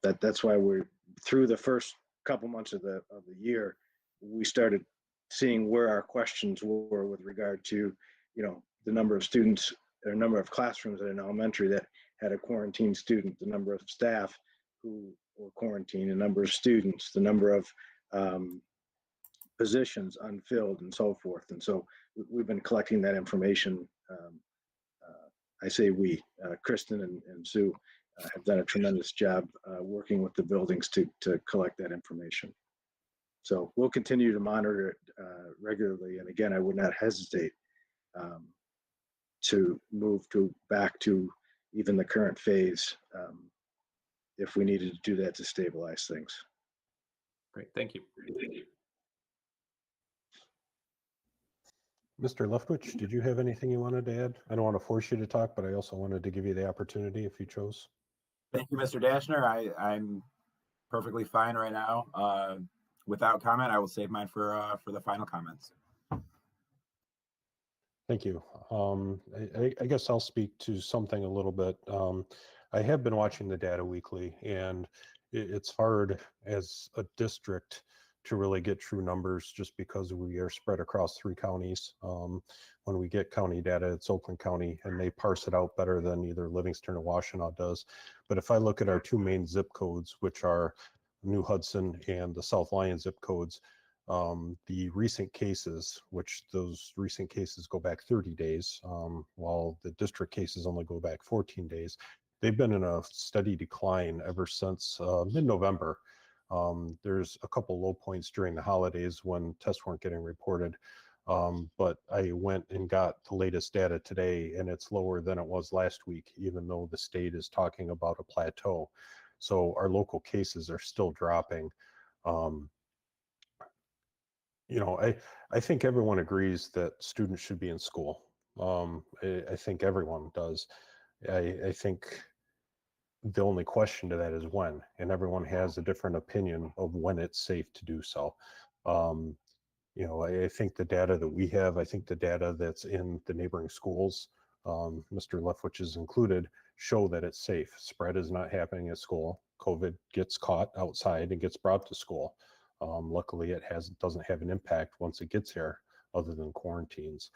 that's why we're through the first couple months of the year, we started seeing where our questions were with regard to, the number of students or number of classrooms at an elementary that had a quarantined student, the number of staff who were quarantined, the number of students, the number of positions unfilled, and so forth. And so we've been collecting that information. I say we, Kristen and Sue have done a tremendous job working with the buildings to collect that information. So we'll continue to monitor it regularly. And again, I would not hesitate to move back to even the current phase if we needed to do that to stabilize things. Great, thank you. Mr. Leftwich, did you have anything you wanted to add? I don't want to force you to talk, but I also wanted to give you the opportunity if you chose. Thank you, Mr. Dashner. I'm perfectly fine right now. Without comment, I will save mine for the final comments. Thank you. I guess I'll speak to something a little bit. I have been watching the data weekly, and it's hard as a district to really get true numbers just because we are spread across 3 counties. When we get county data, it's Oakland County, and they parse it out better than either Livingston or Washtenaw does. But if I look at our 2 main zip codes, which are New Hudson and the South Lyon zip codes, the recent cases, which those recent cases go back 30 days, while the district cases only go back 14 days, they've been in a steady decline ever since mid-November. There's a couple low points during the holidays when tests weren't getting reported. But I went and got the latest data today, and it's lower than it was last week, even though the state is talking about a plateau. So our local cases are still dropping. I think everyone agrees that students should be in school. I think everyone does. I think the only question to that is when, and everyone has a different opinion of when it's safe to do so. I think the data that we have, I think the data that's in the neighboring schools, Mr. Leftwich is included, show that it's safe. Spread is not happening at school. COVID gets caught outside and gets brought to school. Luckily, it doesn't have an impact once it gets here, other than quarantines.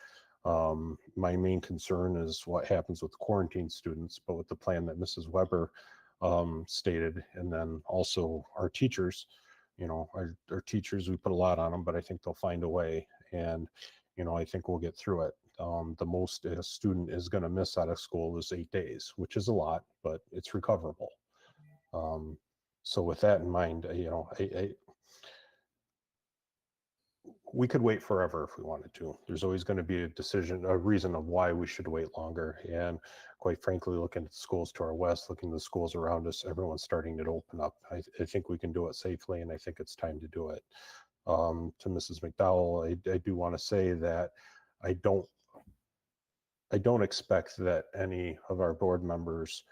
My main concern is what happens with quarantine students, but with the plan that Mrs. Weber stated, and then also our teachers, our teachers, we put a lot on them, but I think they'll find a way, and I think we'll get through it. The most a student is going to miss out of school is 8 days, which is a lot, but it's recoverable. So with that in mind, we could wait forever if we wanted to. There's always going to be a reason of why we should wait longer. And quite frankly, looking at the schools to our west, looking at the schools around us, everyone's starting to open up. I think we can do it safely, and I think it's time to do it. To Mrs. McDowell, I do want to say that I don't expect that any of our board members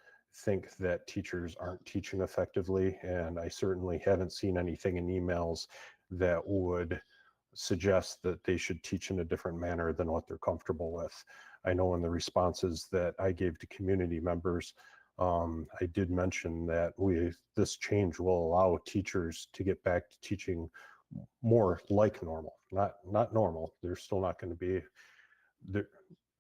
think that teachers aren't teaching effectively, and I certainly haven't seen anything in emails that would suggest that they should teach in a different manner than what they're comfortable with. I know in the responses that I gave to community members, I did mention that this change will allow teachers to get back to teaching more like normal, not normal. They're still not going to be,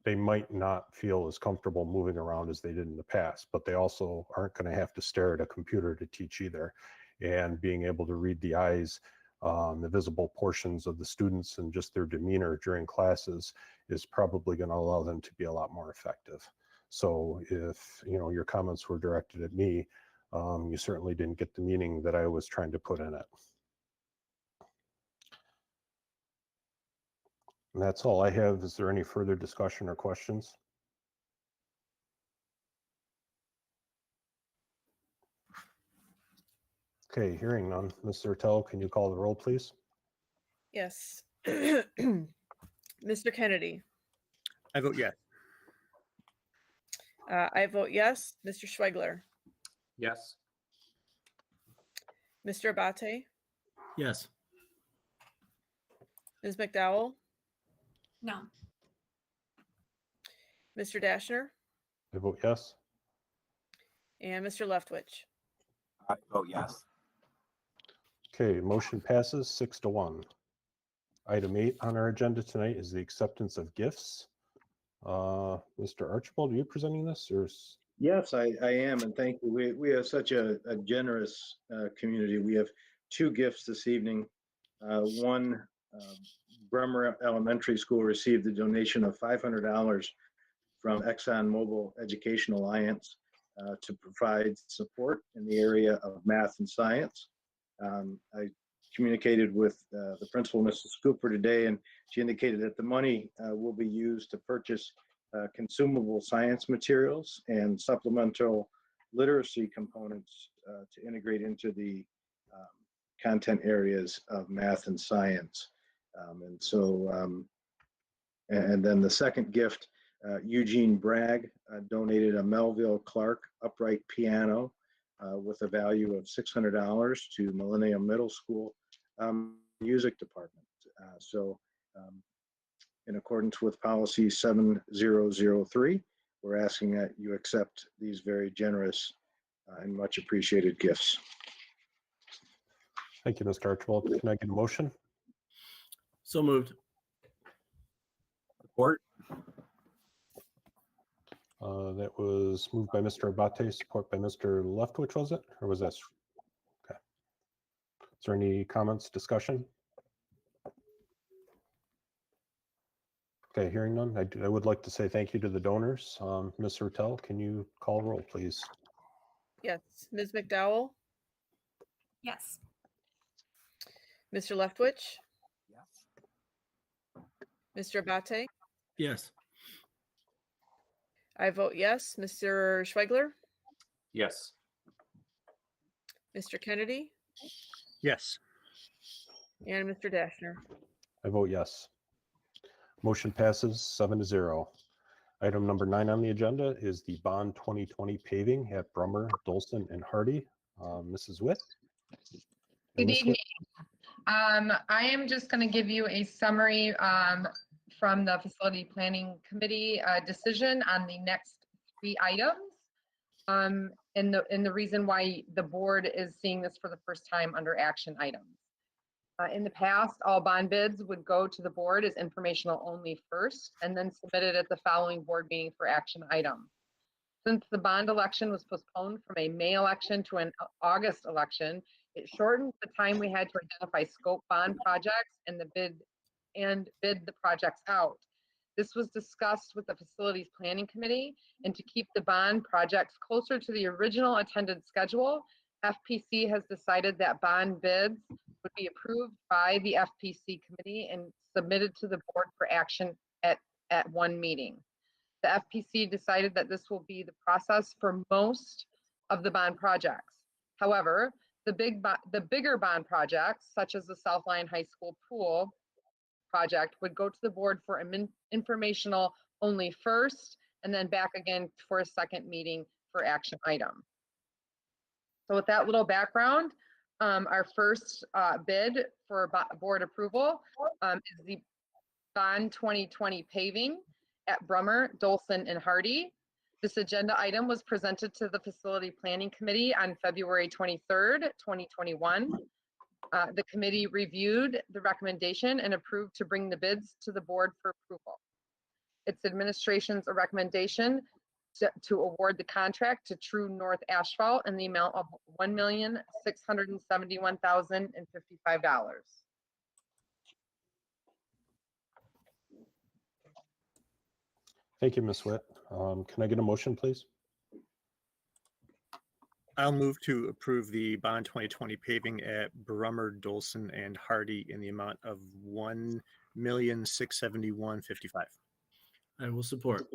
they might not feel as comfortable moving around as they did in the past, but they also aren't going to have to stare at a computer to teach either. And being able to read the eyes, the visible portions of the students and just their demeanor during classes is probably going to allow them to be a lot more effective. So if your comments were directed at me, you certainly didn't get the meaning that I was trying to put in it. And that's all I have. Is there any further discussion or questions? Okay, hearing none. Ms. Zertel, can you call the roll, please? Yes. Mr. Kennedy. I vote yes. I vote yes. Mr. Schwegler. Yes. Mr. Abate. Yes. Ms. McDowell. No. Mr. Dashner. I vote yes. And Mr. Leftwich. I vote yes. Okay, motion passes 6-1. Item 8 on our agenda tonight is the acceptance of gifts. Mr. Archibald, are you presenting this, or? Yes, I am, and thank you. We have such a generous community. We have 2 gifts this evening. One, Bremer Elementary School received a donation of $500 from ExxonMobil Education Alliance to provide support in the area of math and science. I communicated with the principal, Mrs. Cooper, today, and she indicated that the money will be used to purchase consumable science materials and supplemental literacy components to integrate into the content areas of math and science. And then the second gift, Eugene Bragg donated a Melville Clark upright piano with a value of $600 to Millennium Middle School music department. In accordance with policy 7003, we're asking that you accept these very generous and much appreciated gifts. Thank you, Mr. Archibald. Can I get a motion? So moved. Support. That was moved by Mr. Abate, support by Mr. Leftwich, was it? Or was that? Okay. Is there any comments, discussion? Okay, hearing none. I would like to say thank you to the donors. Ms. Zertel, can you call roll, please? Yes. Ms. McDowell. Yes. Mr. Leftwich. Yes. Mr. Abate. Yes. I vote yes. Mr. Schwegler. Yes. Mr. Kennedy. Yes. And Mr. Dashner. I vote yes. Motion passes 7-0. Item number 9 on the agenda is the Bond 2020 paving at Brummer, Dolson, and Hardy. Mrs. Witt. Good evening. I am just going to give you a summary from the Facility Planning Committee decision on the next 3 items. And the reason why the board is seeing this for the first time under action items. In the past, all bond bids would go to the board as informational only first, and then submitted at the following board meeting for action item. Since the bond election was postponed from a May election to an August election, it shortened the time we had to identify scope bond projects and bid the projects out. This was discussed with the Facilities Planning Committee, and to keep the bond projects closer to the original attended schedule, FPC has decided that bond bids would be approved by the FPC committee and submitted to the board for action at one meeting. The FPC decided that this will be the process for most of the bond projects. However, the bigger bond projects, such as the South Lyon High School pool project, would go to the board for informational only first, and then back again for a second meeting for action item. So with that little background, our first bid for board approval is the Bond 2020 paving at Brummer, Dolson, and Hardy. This agenda item was presented to the Facility Planning Committee on February 23rd, 2021. The committee reviewed the recommendation and approved to bring the bids to the board for approval. Its administration's recommendation to award the contract to True North Asphalt in the amount of $1,671,055. Thank you, Ms. Witt. Can I get a motion, please? I'll move to approve the bond 2020 paving at Brummer, Dolson, and Hardy in the amount of $1,671,055. I will support.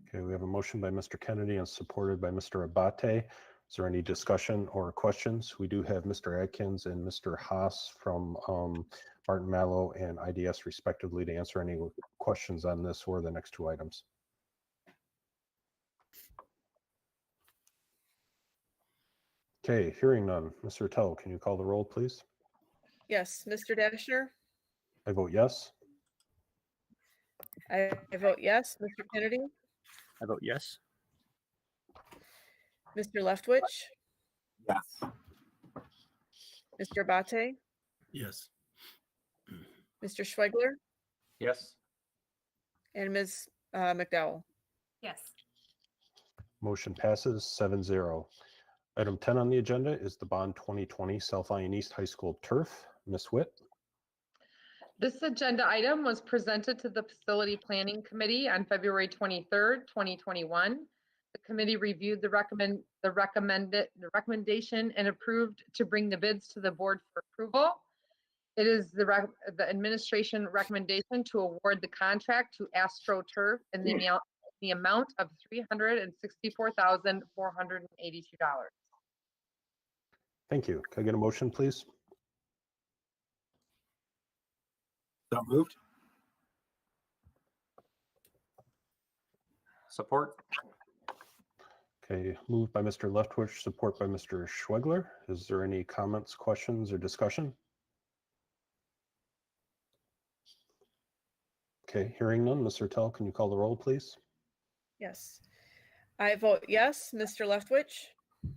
Okay, we have a motion by Mr. Kennedy and supported by Mr. Abate. Is there any discussion or questions? We do have Mr. Adkins and Mr. Haas from Martin Mallow and IDS respectively to answer any questions on this or the next two items. Okay, hearing none. Mr. Tell, can you call the roll, please? Yes, Mr. Dashner? I vote yes. I vote yes. Mr. Kennedy? I vote yes. Mr. Leftwich? Yes. Mr. Abate? Yes. Mr. Schwegler? Yes. And Ms. McDowell? Yes. Motion passes 7-0. Item 10 on the agenda is the Bond 2020 South Lyon East High School turf. Ms. Witt? This agenda item was presented to the Facility Planning Committee on February 23rd, 2021. The committee reviewed the recommendation and approved to bring the bids to the board for approval. It is the administration recommendation to award the contract to AstroTurf in the amount of $364,482. Thank you. Can I get a motion, please? So moved. Support. Okay, moved by Mr. Leftwich, support by Mr. Schwegler. Is there any comments, questions, or discussion? Okay, hearing none. Mr. Tell, can you call the roll, please? Yes. I vote yes. Mr. Leftwich?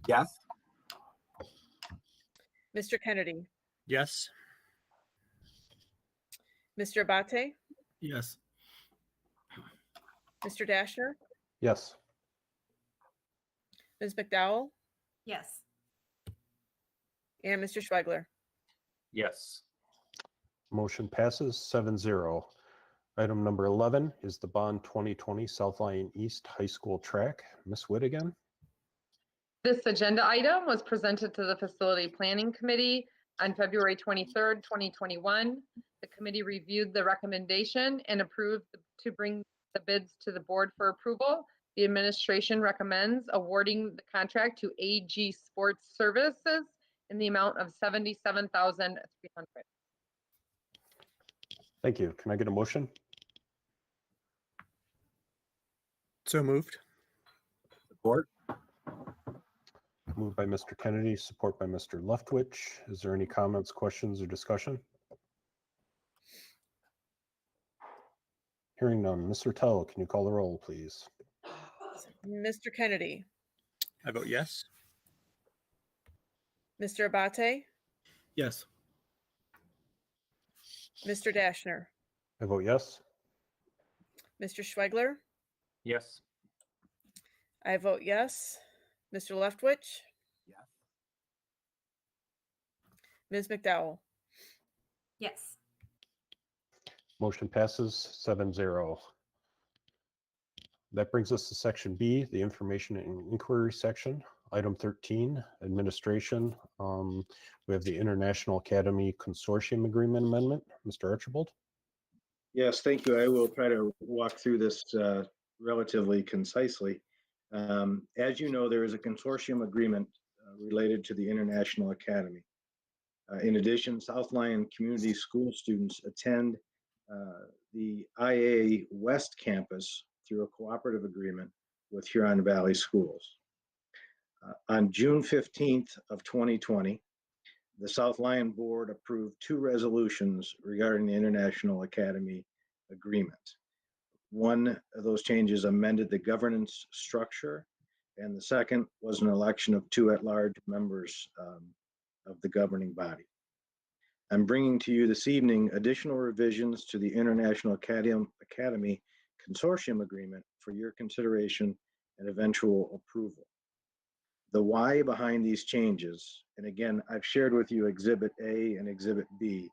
Yes. Mr. Kennedy? Yes. Mr. Abate? Yes. Mr. Dashner? Yes. Ms. McDowell? Yes. And Mr. Schwegler? Yes. Motion passes 7-0. Item number 11 is the Bond 2020 South Lyon East High School track. Ms. Witt again? This agenda item was presented to the Facility Planning Committee on February 23rd, 2021. The committee reviewed the recommendation and approved to bring the bids to the board for approval. The administration recommends awarding the contract to AG Sports Services in the amount of $77,300. Thank you. Can I get a motion? So moved. Support. Moved by Mr. Kennedy, support by Mr. Leftwich. Is there any comments, questions, or discussion? Hearing none. Mr. Tell, can you call the roll, please? Mr. Kennedy? I vote yes. Mr. Abate? Yes. Mr. Dashner? I vote yes. Mr. Schwegler? Yes. I vote yes. Mr. Leftwich? Yes. Ms. McDowell? Yes. Motion passes 7-0. That brings us to section B, the information and inquiry section. Item 13, administration. We have the International Academy Consortium Agreement Amendment. Mr. Archibald. Yes, thank you. I will try to walk through this relatively concisely. As you know, there is a consortium agreement related to the International Academy. In addition, South Lyon Community School students attend the IA West Campus through a cooperative agreement with Huron Valley Schools. On June 15th of 2020, the South Lyon Board approved 2 resolutions regarding the International Academy Agreement. One of those changes amended the governance structure, and the second was an election of 2 at-large members of the governing body. I'm bringing to you this evening additional revisions to the International Academy Consortium Agreement for your consideration and eventual approval. The why behind these changes, and again, I've shared with you Exhibit A and Exhibit B.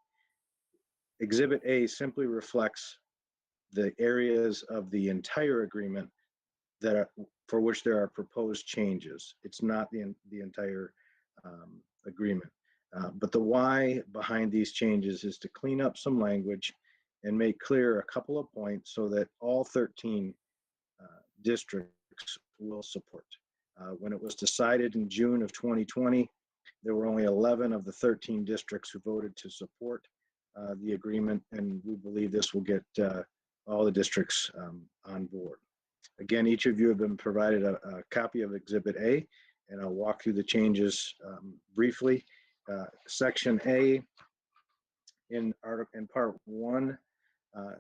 Exhibit A simply reflects the areas of the entire agreement for which there are proposed changes. It's not the entire agreement. But the why behind these changes is to clean up some language and make clear a couple of points so that all 13 districts will support. When it was decided in June of 2020, there were only 11 of the 13 districts who voted to support the agreement, and we believe this will get all the districts on board. Again, each of you have been provided a copy of Exhibit A, and I'll walk through the changes briefly. Section A in Part 1,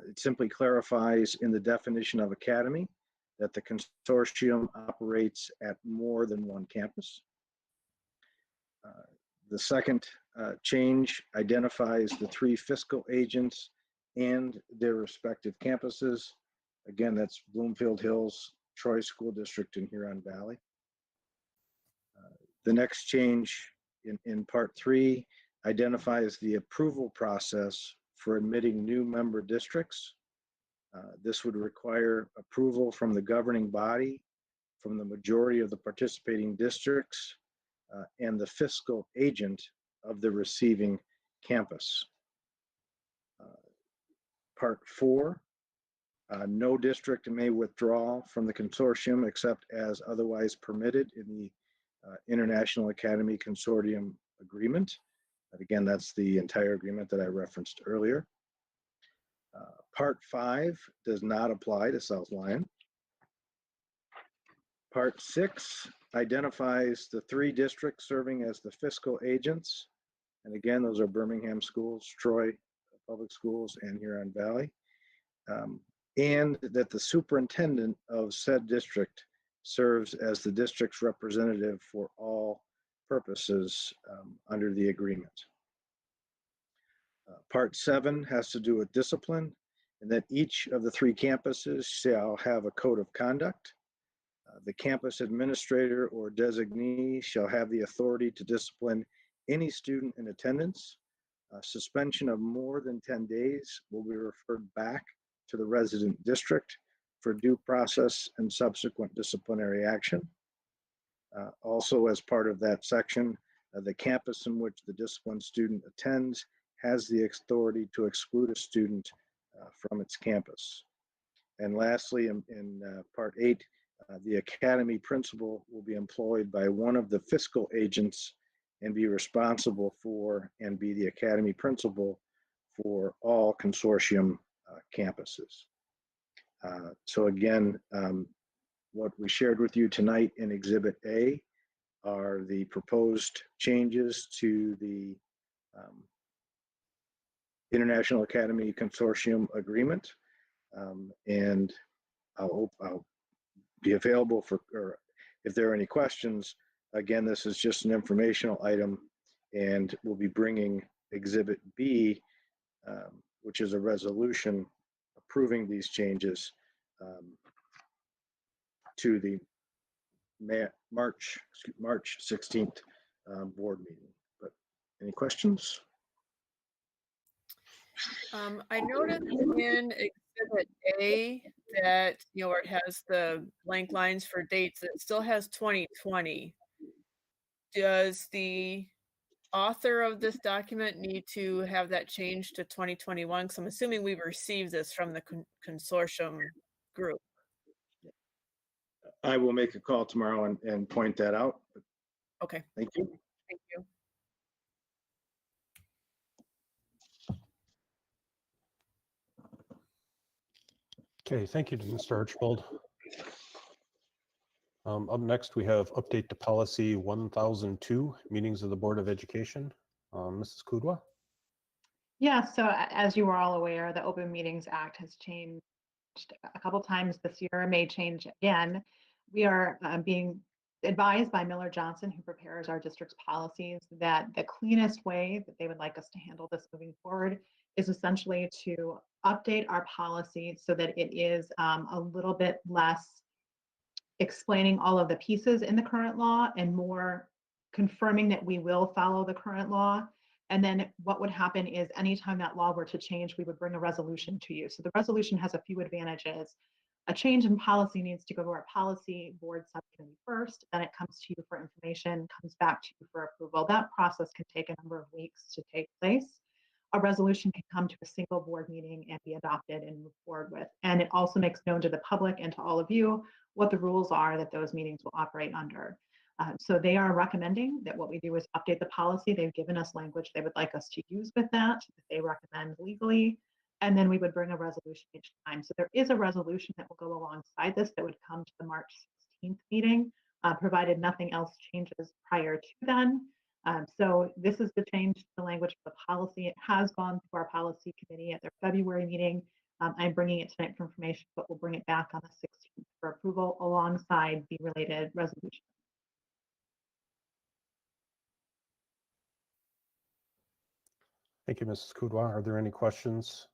it simply clarifies in the definition of academy that the consortium operates at more than one campus. The second change identifies the 3 fiscal agents and their respective campuses. Again, that's Bloomfield Hills, Troy School District, and Huron Valley. The next change in Part 3 identifies the approval process for admitting new member districts. This would require approval from the governing body, from the majority of the participating districts, and the fiscal agent of the receiving campus. Part 4, no district may withdraw from the consortium except as otherwise permitted in the International Academy Consortium Agreement. And again, that's the entire agreement that I referenced earlier. Part 5 does not apply to South Lyon. Part 6 identifies the 3 districts serving as the fiscal agents. And again, those are Birmingham Schools, Troy Public Schools, and Huron Valley. And that the superintendent of said district serves as the district's representative for all purposes under the agreement. Part 7 has to do with discipline, and that each of the 3 campuses shall have a code of conduct. The campus administrator or designee shall have the authority to discipline any student in attendance. Suspension of more than 10 days will be referred back to the resident district for due process and subsequent disciplinary action. Also, as part of that section, the campus in which the disciplined student attends has the authority to exclude a student from its campus. And lastly, in Part 8, the academy principal will be employed by one of the fiscal agents and be responsible for and be the academy principal for all consortium campuses. So again, what we shared with you tonight in Exhibit A are the proposed changes to the International Academy Consortium Agreement. And I'll be available for, or if there are any questions. Again, this is just an informational item, and we'll be bringing Exhibit B, which is a resolution approving these changes to the March 16th board meeting. But any questions? I noticed in Exhibit A that, where it has the blank lines for dates, it still has 2020. Does the author of this document need to have that changed to 2021? Because I'm assuming we've received this from the consortium group. I will make a call tomorrow and point that out. Okay, Thank you. thank you. Okay, thank you to Mr. Archibald. Up next, we have update to policy 1002, meetings of the Board of Education. Mrs. Kudwa? Yeah, so as you are all aware, the Open Meetings Act has changed a couple times this year, and may change again. We are being advised by Miller Johnson, who prepares our district's policies, that the cleanest way that they would like us to handle this moving forward is essentially to update our policy so that it is a little bit less explaining all of the pieces in the current law and more confirming that we will follow the current law. And then what would happen is anytime that law were to change, we would bring a resolution to you. So the resolution has a few advantages. A change in policy needs to go to our policy board subcommittee first, then it comes to you for information, comes back to you for approval. That process can take a number of weeks to take place. A resolution can come to a single board meeting and be adopted and moved forward with. And it also makes known to the public and to all of you what the rules are that those meetings will operate under. So they are recommending that what we do is update the policy. They've given us language they would like us to use with that they recommend legally, and then we would bring a resolution each time. So there is a resolution that will go alongside this that would come to the March 16th meeting, provided nothing else changes prior to then. So this is the change to the language of the policy. It has gone to our policy committee at their February meeting. I'm bringing it tonight for information, but we'll bring it back on the 16th for approval alongside the related resolution. Thank you, Mrs. Kudwa. Are there any questions?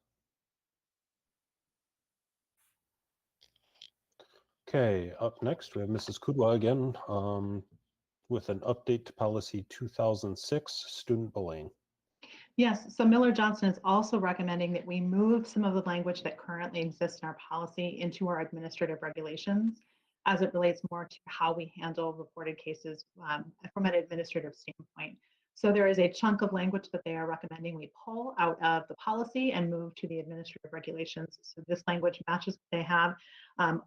Okay, up next, we have Mrs. Kudwa again with an update to policy 2006, student bullying. Yes, so Miller Johnson is also recommending that we move some of the language that currently exists in our policy into our administrative regulations as it relates more to how we handle reported cases from an administrative standpoint. So there is a chunk of language that they are recommending we pull out of the policy and move to the administrative regulations. So this language matches what they have.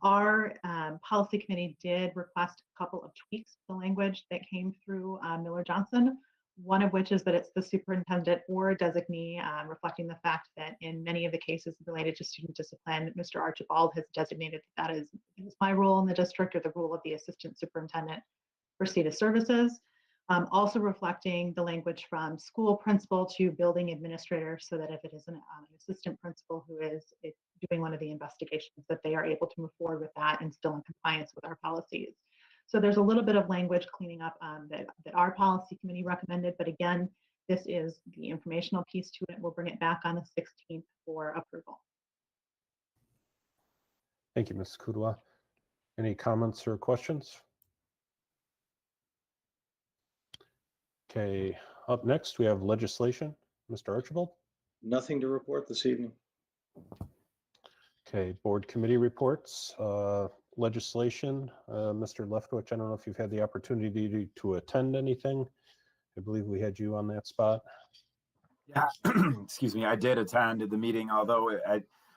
Our policy committee did request a couple of tweaks to the language that came through Miller Johnson. One of which is that it's the superintendent or designee, reflecting the fact that in many of the cases related to student discipline, Mr. Archibald has designated that is my role in the district or the role of the assistant superintendent for SETA services. Also reflecting the language from school principal to building administrator, so that if it is an assistant principal who is doing one of the investigations, that they are able to move forward with that and still in compliance with our policies. So there's a little bit of language cleaning up that our policy committee recommended, but again, this is the informational piece to it. We'll bring it back on the 16th for approval. Thank you, Ms. Kudwa. Any comments or questions? Okay, up next, we have legislation. Mr. Archibald? Nothing to report this evening. Okay, board committee reports. Legislation, Mr. Leftwich, I don't know if you've had the opportunity to attend anything. I believe we had you on that spot. Yeah, excuse me, I did attend the meeting, although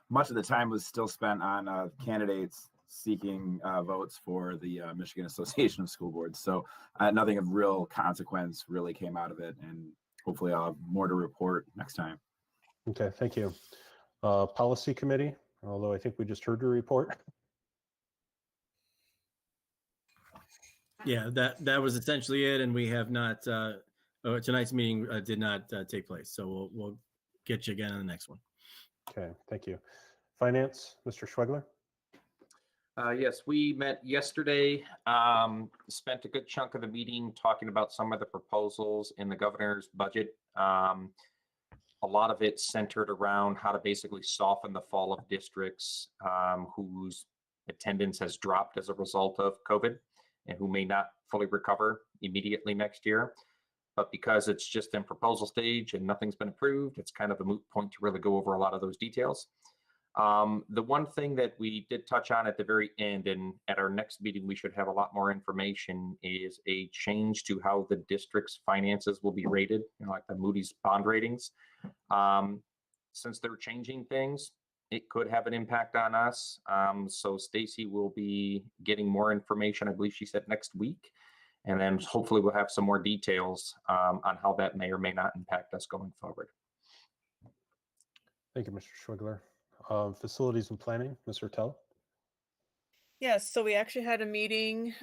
much of the time was still spent on candidates seeking votes for the Michigan Association of School Boards. So nothing of real consequence really came out of it, and hopefully I'll have more to report next time. Okay, thank you. Policy committee, although I think we just heard your report. Yeah, that was essentially it, and we have not. Tonight's meeting did not take place, so we'll get you again on the next one. Okay, thank you. Finance, Mr. Schwegler. Yes, we met yesterday, spent a good chunk of the meeting talking about some of the proposals in the governor's budget. A lot of it centered around how to basically soften the fall of districts whose attendance has dropped as a result of COVID and who may not fully recover immediately next year. but because it's just in proposal stage and nothing's been approved, it's kind of a moot point to really go over a lot of those details. The one thing that we did touch on at the very end, and at our next meeting, we should have a lot more information, is a change to how the district's finances will be rated, like the Moody's bond ratings. Since they're changing things, it could have an impact on us. So Stacy will be getting more information, I believe she said next week. And then hopefully we'll have some more details on how that may or may not impact us going forward. Thank you, Mr. Schwigler. Facilities and planning, Mr. Tell. Yes, so we actually had a meeting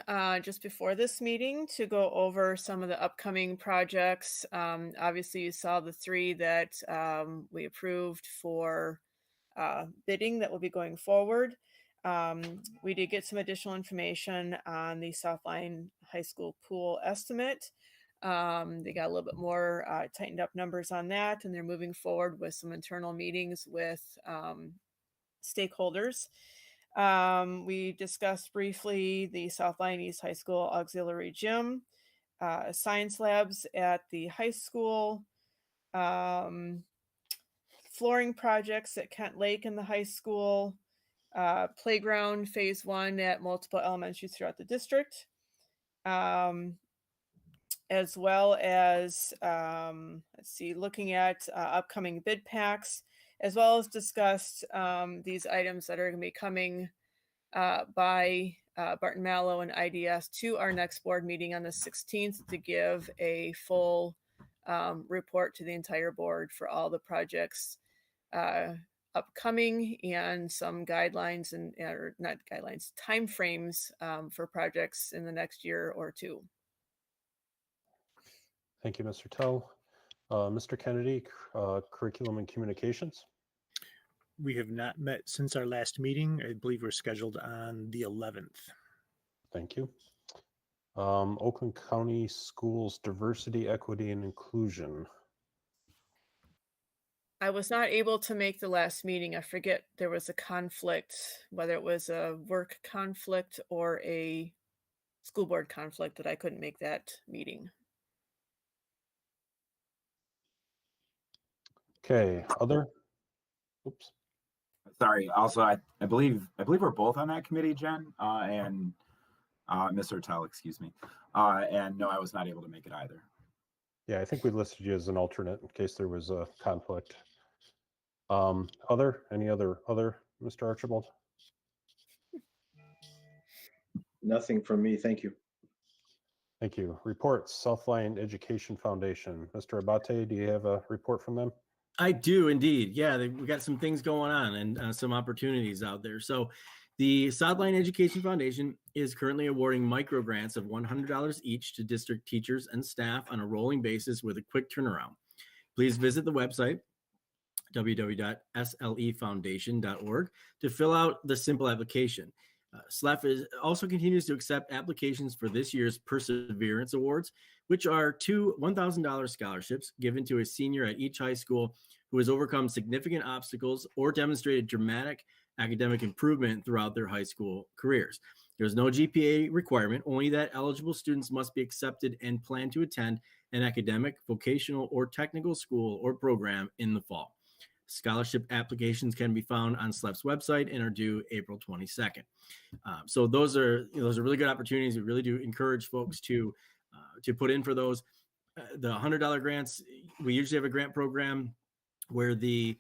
just before this meeting to go over some of the upcoming projects. Obviously, you saw the 3 that we approved for bidding that will be going forward. We did get some additional information on the South Lyon High School pool estimate. They got a little bit more tightened up numbers on that, and they're moving forward with some internal meetings with stakeholders. We discussed briefly the South Lyon East High School auxiliary gym, science labs at the high school, flooring projects at Kent Lake in the high school, playground phase 1 at multiple elementaries throughout the district, as well as, looking at upcoming bid packs, as well as discussed these items that are going to be coming by Barton Mallow and IDS to our next board meeting on the 16th to give a full report to the entire board for all the projects upcoming and some guidelines or not guidelines, timeframes for projects in the next year or 2. Thank you, Mr. Tell. Mr. Kennedy, curriculum and communications. We have not met since our last meeting. I believe we're scheduled on the 11th. Thank you. Oakland County Schools Diversity, Equity, and Inclusion. I was not able to make the last meeting. I forget, there was a conflict, whether it was a work conflict or a school board conflict, that I couldn't make that meeting. Okay, other? Oops. Sorry. Also, I believe we're both on that committee, Jen, and Mr. Tell, excuse me. And no, I was not able to make it either. Yeah, I think we listed you as an alternate in case there was a conflict. Any other, Mr. Archibald? Nothing from me. Thank you. Thank you. Reports, South Lyon Education Foundation. Mr. Abate, do you have a report from them? I do indeed. Yeah, we got some things going on and some opportunities out there. So the South Lyon Education Foundation is currently awarding micro grants of $100 each to district teachers and staff on a rolling basis with a quick turnaround. Please visit the website, www.slefoundation.org, to fill out the simple application. SLEF also continues to accept applications for this year's Perseverance Awards, which are 2 $1,000 scholarships given to a senior at each high school who has overcome significant obstacles or demonstrated dramatic academic improvement throughout their high school careers. There's no GPA requirement, only that eligible students must be accepted and plan to attend an academic, vocational, or technical school or program in the fall. Scholarship applications can be found on SLEF's website and are due April 22nd. So those are really good opportunities. We really do encourage folks to put in for those. The $100 grants, we usually have a grant program where the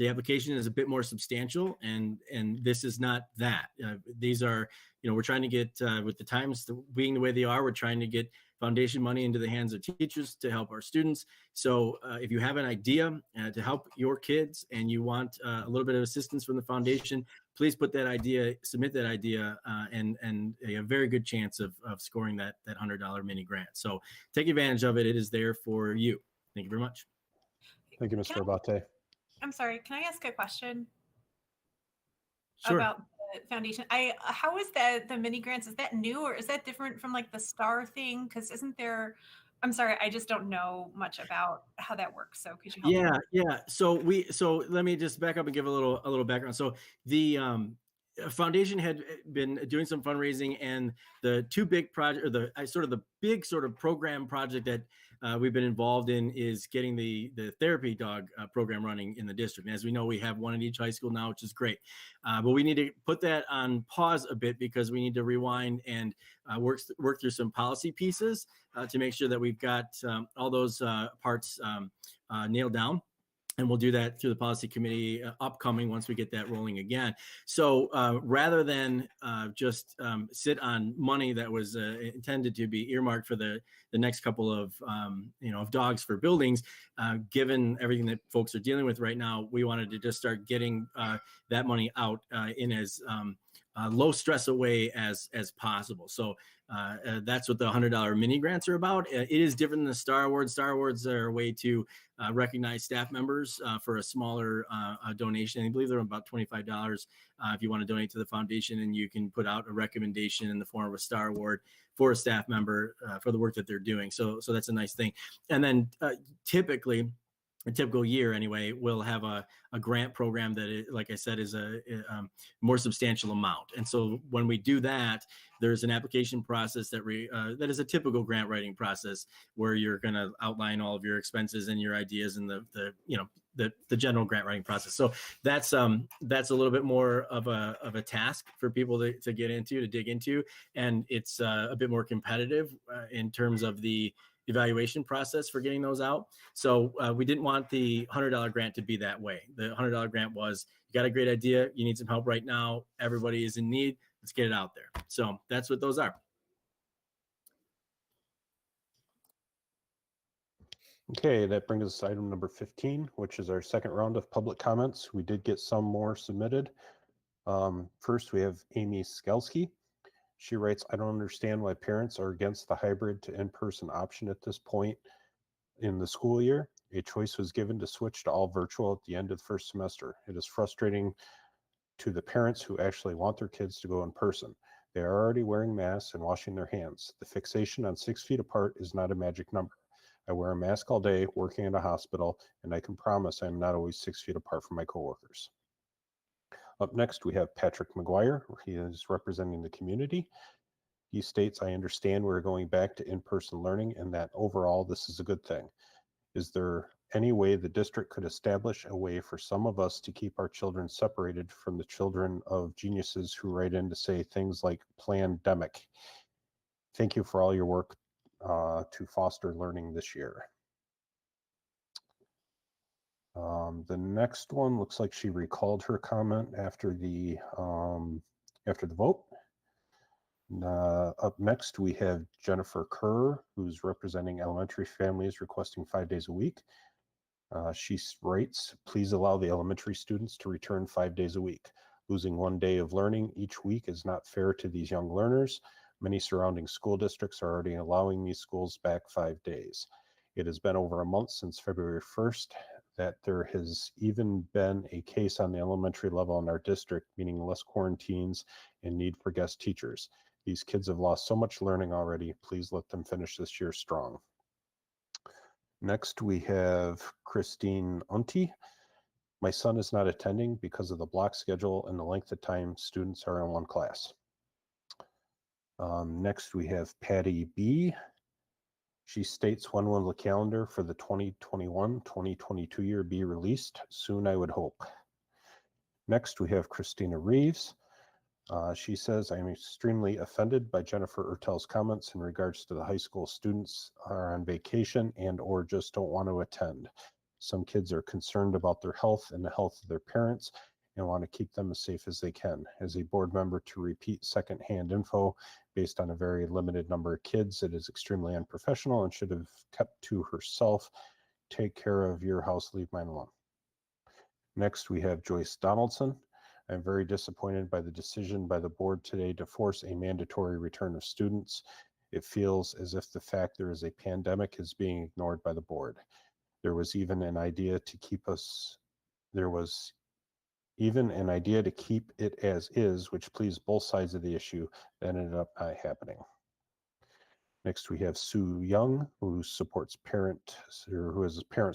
application is a bit more substantial, and this is not that. These are, we're trying to get, with the times being the way they are, we're trying to get foundation money into the hands of teachers to help our students. So if you have an idea to help your kids and you want a little bit of assistance from the foundation, please submit that idea, and a very good chance of scoring that $100 mini grant. So take advantage of it. It is there for you. Thank you very much. Thank you, Mr. Abate. I'm sorry, can I ask a question? Sure. About the foundation? How is the mini grants? Is that new, or is that different from like the STAR thing? Because isn't there? I'm sorry, I just don't know much about how that works. So could you help me? Yeah. So let me just back up and give a little background. So the foundation had been doing some fundraising, and the two big project, or the big sort of program project that we've been involved in is getting the therapy dog program running in the district. And as we know, we have one at each high school now, which is great. But we need to put that on pause a bit because we need to rewind and work through some policy pieces to make sure that we've got all those parts nailed down. And we'll do that through the policy committee upcoming once we get that rolling again. So rather than just sit on money that was intended to be earmarked for the next couple of of dogs for buildings, given everything that folks are dealing with right now, we wanted to just start getting that money out in as low stress a way as possible. So that's what the $100 mini grants are about. It is different than the Star Awards. Star Awards are a way to recognize staff members for a smaller donation. I believe they're about $25 if you want to donate to the foundation, and you can put out a recommendation in the form of a Star Award for a staff member for the work that they're doing. So that's a nice thing. And then typically, a typical year anyway, we'll have a grant program that, like I said, is a more substantial amount. And so when we do that, there's an application process that is a typical grant writing process where you're going to outline all of your expenses and your ideas and the general grant writing process. So that's a little bit more of a task for people to get into, to dig into, and it's a bit more competitive in terms of the evaluation process for getting those out. So we didn't want the $100 grant to be that way. The $100 grant was, you got a great idea, you need some help right now, everybody is in need, let's get it out there. So that's what those are. Okay, that brings us to item number 15, which is our second round of public comments. We did get some more submitted. First, we have Amy Skelski. She writes, I don't understand why parents are against the hybrid to in-person option at this point in the school year. A choice was given to switch to all virtual at the end of the first semester. It is frustrating to the parents who actually want their kids to go in person. They are already wearing masks and washing their hands. The fixation on 6 feet apart is not a magic number. I wear a mask all day working in a hospital, and I can promise I'm not always 6 feet apart from my coworkers. Up next, we have Patrick Mcguire. He is representing the community. He states, I understand we're going back to in-person learning and that overall this is a good thing. Is there any way the district could establish a way for some of us to keep our children separated from the children of geniuses who write in to say things like plandemic? Thank you for all your work to foster learning this year. The next one looks like she recalled her comment after the vote. Up next, we have Jennifer Kerr, who's representing elementary families requesting 5 days a week. She writes, please allow the elementary students to return 5 days a week. Losing 1 day of learning each week is not fair to these young learners. Many surrounding school districts are already allowing these schools back 5 days. It has been over a month since February 1st that there has even been a case on the elementary level in our district, meaning less quarantines and need for guest teachers. These kids have lost so much learning already. Please let them finish this year strong. Next, we have Christine Unti. My son is not attending because of the block schedule and the length of time students are in one class. Next, we have Patty B. She states, when will the calendar for the 2021-2022 year be released? Soon, I would hope. Next, we have Christina Reeves. She says, I am extremely offended by Jennifer Ertel's comments in regards to the high school students are on vacation and or just don't want to attend. Some kids are concerned about their health and the health of their parents and want to keep them as safe as they can. As a board member, to repeat secondhand info based on a very limited number of kids, it is extremely unprofessional and should have kept to herself. Take care of your house, leave mine alone. Next, we have Joyce Donaldson. I'm very disappointed by the decision by the board today to force a mandatory return of students. It feels as if the fact there is a pandemic is being ignored by the board. There was even an idea to keep it as is, which pleased both sides of the issue. That ended up not happening. Next, we have Sue Young, who is parent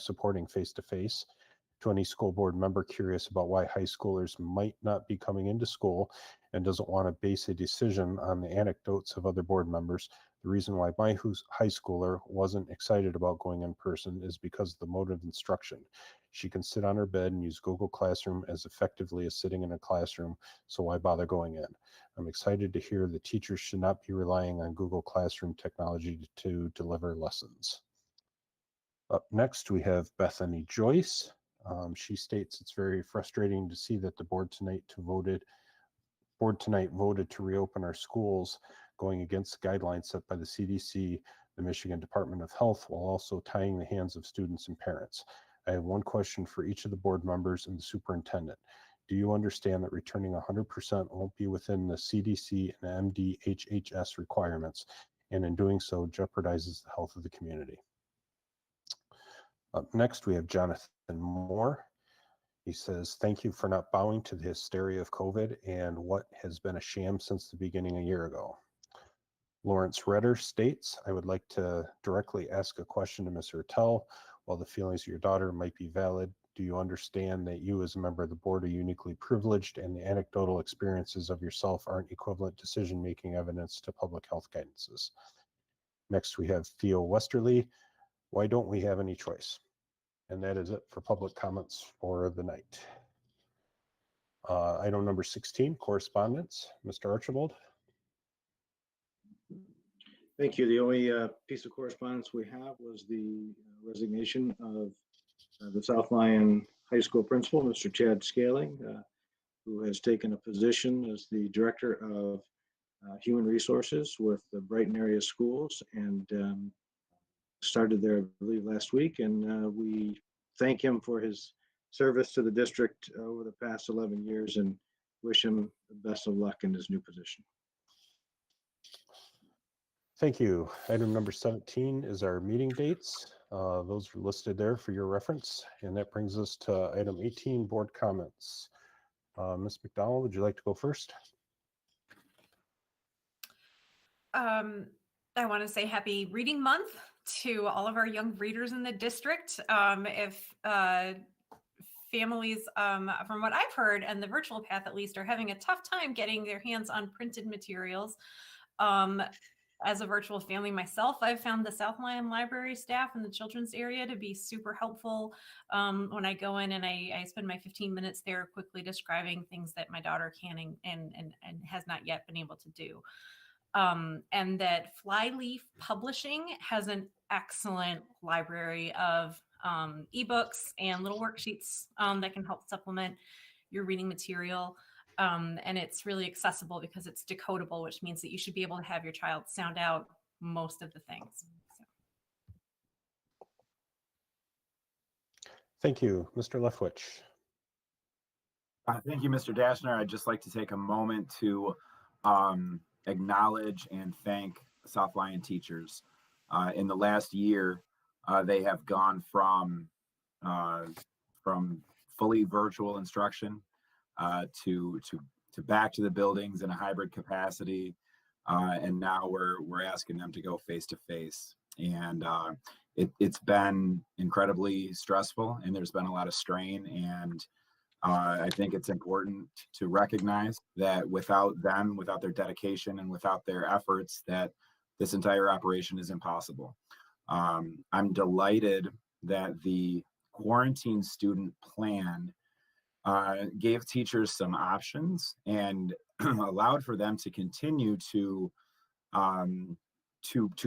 supporting face-to-face. To any school board member curious about why high schoolers might not be coming into school and doesn't want to base a decision on the anecdotes of other board members, The reason why my high schooler wasn't excited about going in person is because of the mode of instruction. She can sit on her bed and use Google Classroom as effectively as sitting in a classroom, so why bother going in? I'm excited to hear that teachers should not be relying on Google Classroom technology to deliver lessons. Up next, we have Bethany Joyce. She states it's very frustrating to see that the board tonight voted to reopen our schools, going against the guidelines set by the CDC, the Michigan Department of Health, while also tying the hands of students and parents. I have one question for each of the board members and the superintendent. Do you understand that returning 100% won't be within the CDC and MDHHS requirements, and in doing so jeopardizes the health of the community? Up next, we have Jonathan Moore. He says, thank you for not bowing to the hysteria of COVID and what has been a sham since the beginning a year ago. Lawrence Redder states, I would like to directly ask a question to Ms. Hertel. While the feelings of your daughter might be valid, do you understand that you as a member of the board are uniquely privileged and the anecdotal experiences of yourself aren't equivalent decision-making evidence to public health guidances? Next, we have Theo Westerly. Why don't we have any choice? And that is it for public comments for the night. Item number 16, correspondence. Mr. Archibald. Thank you. The only piece of correspondence we have was the resignation of the South Lyon High School principal, Mr. Chad Scaling, who has taken a position as the Director of Human Resources with the Brighton area schools, and started there, I believe, last week. And we thank him for his service to the district over the past 11 years and wish him the best of luck in his new position. Thank you. Item number 17 is our meeting dates. Those are listed there for your reference. And that brings us to item 18, board comments. Ms. McDowell, would you like to go first? I want to say happy reading month to all of our young readers in the district. If families, from what I've heard, and the virtual path at least, are having a tough time getting their hands on printed materials, as a virtual family myself, I've found the South Lyon Library staff in the children's area to be super helpful when I go in and I spend my 15 minutes there quickly describing things that my daughter can and has not yet been able to do. And that Flyleaf Publishing has an excellent library of ebooks and little worksheets that can help supplement your reading material. And it's really accessible because it's decodable, which means that you should be able to have your child sound out most of the things. So. Thank you. Mr. Leftwich. Thank you, Mr. Dashner. I'd just like to take a moment to acknowledge and thank South Lyon teachers. In the last year, they have gone from fully virtual instruction to back to the buildings in a hybrid capacity, and now we're asking them to go face to face. And it's been incredibly stressful, and there's been a lot of strain. And I think it's important to recognize that without them, without their dedication, and without their efforts, that this entire operation is impossible. I'm delighted that the quarantine student plan gave teachers some options and allowed for them to continue to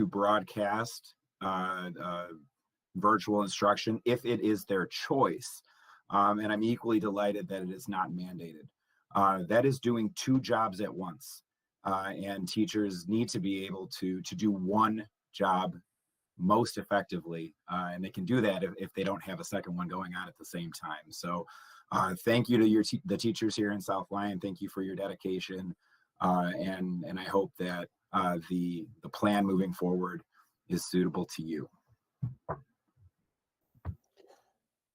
broadcast virtual instruction if it is their choice. And I'm equally delighted that it is not mandated. That is doing two jobs at once. And teachers need to be able to do one job most effectively. And they can do that if they don't have a second one going on at the same time. So thank you to the teachers here in South Lyon. Thank you for your dedication. And I hope that the plan moving forward is suitable to you.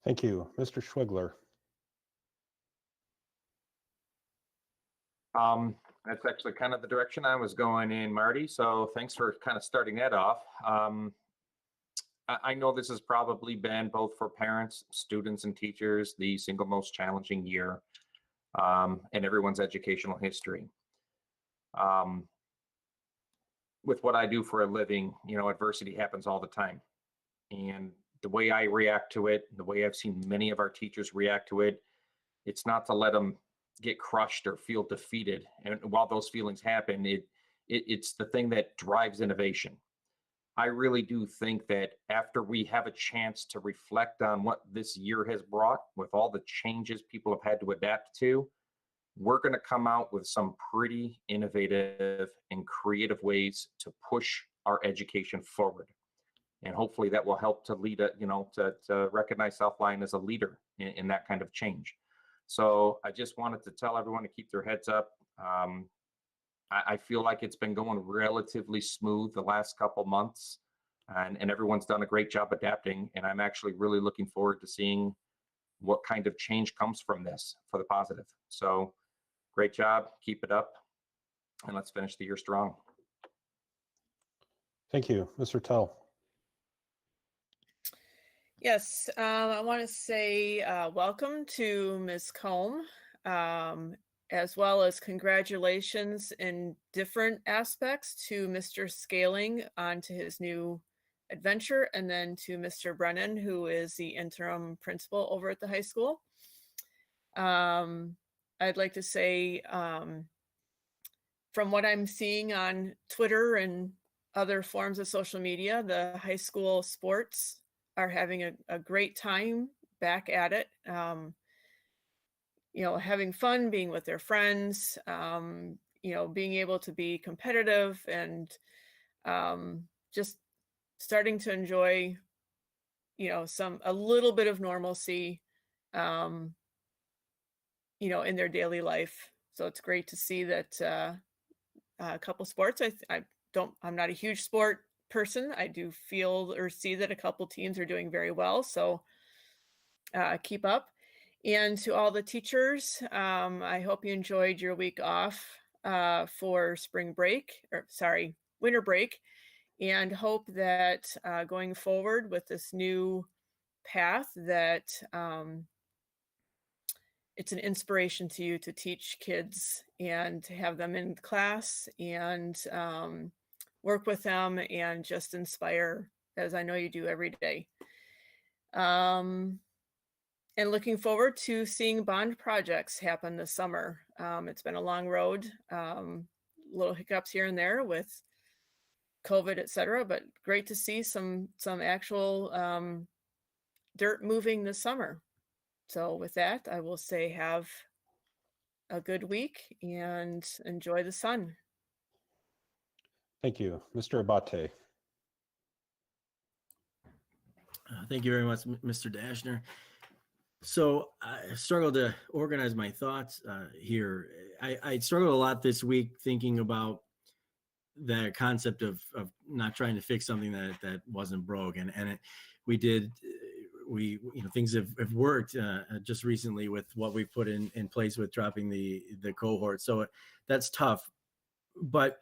Thank you. Mr. Schwigler. That's actually kind of the direction I was going in, Marty. So thanks for kind of starting that off. I know this has probably been, both for parents, students, and teachers, the single most challenging year in everyone's educational history. with what I do for a living, adversity happens all the time. And the way I react to it, the way I've seen many of our teachers react to it, it's not to let them get crushed or feel defeated. And while those feelings happen, it's the thing that drives innovation. I really do think that after we have a chance to reflect on what this year has brought with all the changes people have had to adapt to, we're going to come out with some pretty innovative and creative ways to push our education forward. And hopefully that will help to lead, to recognize South Lyon as a leader in that kind of change. So I just wanted to tell everyone to keep their heads up. I feel like it's been going relatively smooth the last couple months, and everyone's done a great job adapting. And I'm actually really looking forward to seeing what kind of change comes from this for the positive. So great job, keep it up, and let's finish the year strong. Thank you. Mr. Tell. Yes, I want to say welcome to Ms. Combe, as well as congratulations in different aspects to Mr. Scaling onto his new adventure, and then to Mr. Brennan, who is the interim principal over at the high school. I'd like to say, from what I'm seeing on Twitter and other forms of social media, the high school sports are having a great time back at it. Having fun, being with their friends, being able to be competitive, and just starting to enjoy, a little bit of normalcy, in their daily life. So it's great to see that a couple sports. I'm not a huge sport person. I do feel or see that a couple teams are doing very well. So keep up. And to all the teachers, I hope you enjoyed your week off for winter break, and hope that going forward with this new path that it's an inspiration to you to teach kids and to have them in class and work with them and just inspire, as I know you do every day. And looking forward to seeing bond projects happen this summer. It's been a long road, little hiccups here and there with COVID, et cetera, but great to see some actual dirt moving this summer. So with that, I will say have a good week and enjoy the sun. Thank you. Mr. Abate. Thank you very much, Mr. Dashner. So I struggled to organize my thoughts here. I struggled a lot this week thinking about the concept of not trying to fix something that wasn't broke. And things have worked just recently with what we've put in place with dropping the cohort. So that's tough. But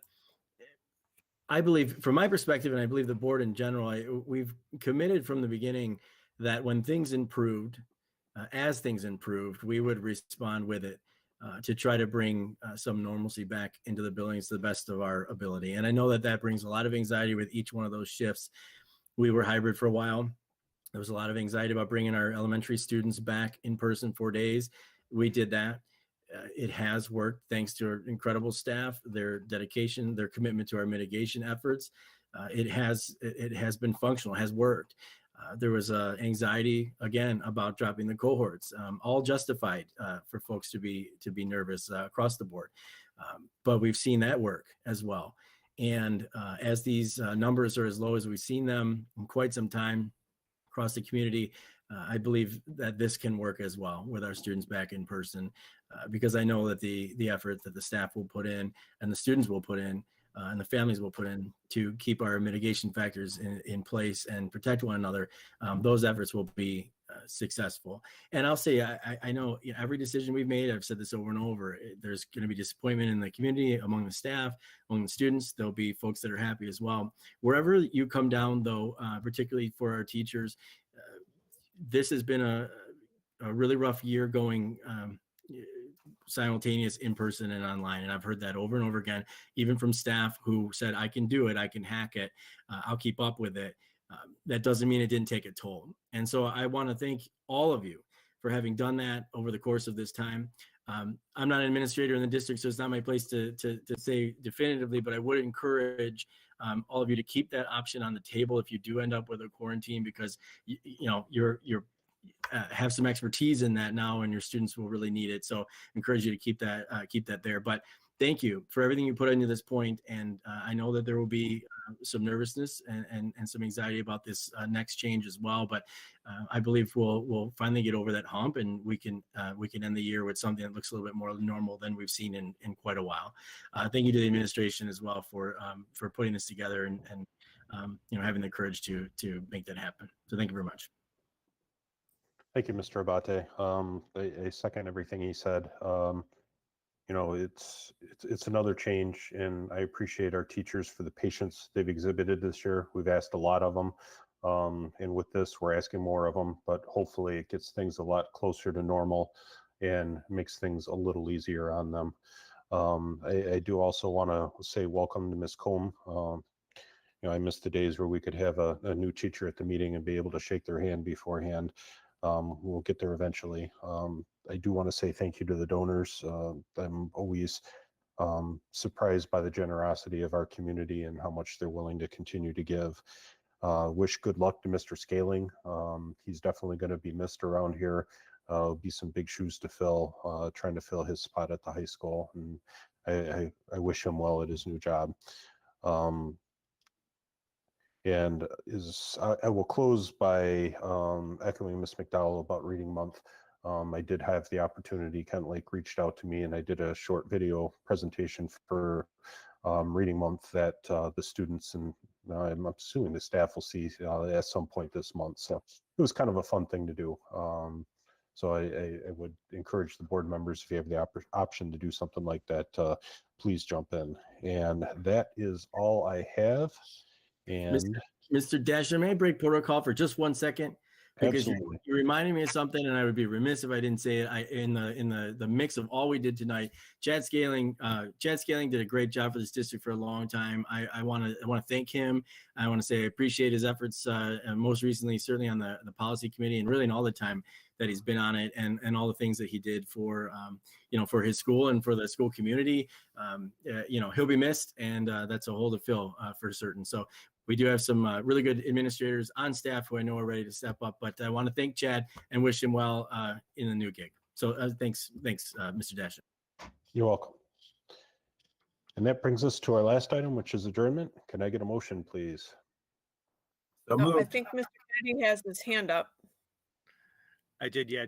I believe, from my perspective, and I believe the board in general, we've committed from the beginning that when things improved, as things improved, we would respond with it to try to bring some normalcy back into the buildings to the best of our ability. And I know that brings a lot of anxiety with each one of those shifts. We were hybrid for a while. There was a lot of anxiety about bringing our elementary students back in person 4 days. We did that. It has worked thanks to our incredible staff, their dedication, their commitment to our mitigation efforts. It has been functional, has worked. There was anxiety again about dropping the cohorts, all justified for folks to be nervous across the board. But we've seen that work as well. And as these numbers are as low as we've seen them in quite some time across the community, I believe that this can work as well with our students back in person, because I know that the effort that the staff will put in and the students will put in and the families will put in to keep our mitigation factors in place and protect one another, those efforts will be successful. And I'll say, I know every decision we've made, I've said this over and over, there's going to be disappointment in the community, among the staff, among the students. There'll be folks that are happy as well. Wherever you come down, though, particularly for our teachers, this has been a really rough year going simultaneous in person and online. And I've heard that over and over again, even from staff who said, I can do it, I can hack it, I'll keep up with it. That doesn't mean it didn't take a toll. And so I want to thank all of you for having done that over the course of this time. I'm not an administrator in the district, so it's not my place to say definitively, but I would encourage all of you to keep that option on the table if you do end up with a quarantine, because you're have some expertise in that now, and your students will really need it. So encourage you to keep that there. But thank you for everything you put into this point. And I know that there will be some nervousness and some anxiety about this next change as well. But I believe we'll finally get over that hump, and we can end the year with something that looks a little bit more normal than we've seen in quite a while. Thank you to the administration as well for putting this together and having the courage to make that happen. So thank you very much. Thank you, Mr. Abate. I second everything he said. It's another change, and I appreciate our teachers for the patience they've exhibited this year. We've asked a lot of them, and with this, we're asking more of them, but hopefully it gets things a lot closer to normal and makes things a little easier on them. I do also want to say welcome to Ms. Combe. I miss the days where we could have a new teacher at the meeting and be able to shake their hand beforehand. We'll get there eventually. I do want to say thank you to the donors. I'm always surprised by the generosity of our community and how much they're willing to continue to give. Wish good luck to Mr. Scaling. He's definitely going to be missed around here. Be some big shoes to fill, trying to fill his spot at the high school. And I wish him well at his new job. I will close by echoing Ms. McDowell about Reading Month. I did have the opportunity. Kent Lake reached out to me, and I did a short video presentation for Reading Month that the students and I'm assuming the staff will see at some point this month. So it was kind of a fun thing to do. So I would encourage the board members, if you have the option to do something like that, please jump in. And that is all I have. And Mr. Dasher, may I break protocol for just 1 second? Because you reminded me of something, and I would be remiss if I didn't say it. In the mix of all we did tonight, Chad Scaling did a great job for this district for a long time. I want to thank him. I want to say I appreciate his efforts, most recently certainly on the policy committee, and really in all the time that he's been on it, and all the things that he did for for his school and for the school community. He'll be missed, and that's a hole to fill for certain. So we do have some really good administrators on staff who I know are ready to step up, but I want to thank Chad and wish him well in the new gig. So thanks, Mr. Dasher. You're welcome. And that brings us to our last item, which is adjournment. Can I get a motion, please? I think Mr. Kennedy has his hand up. I did, yeah.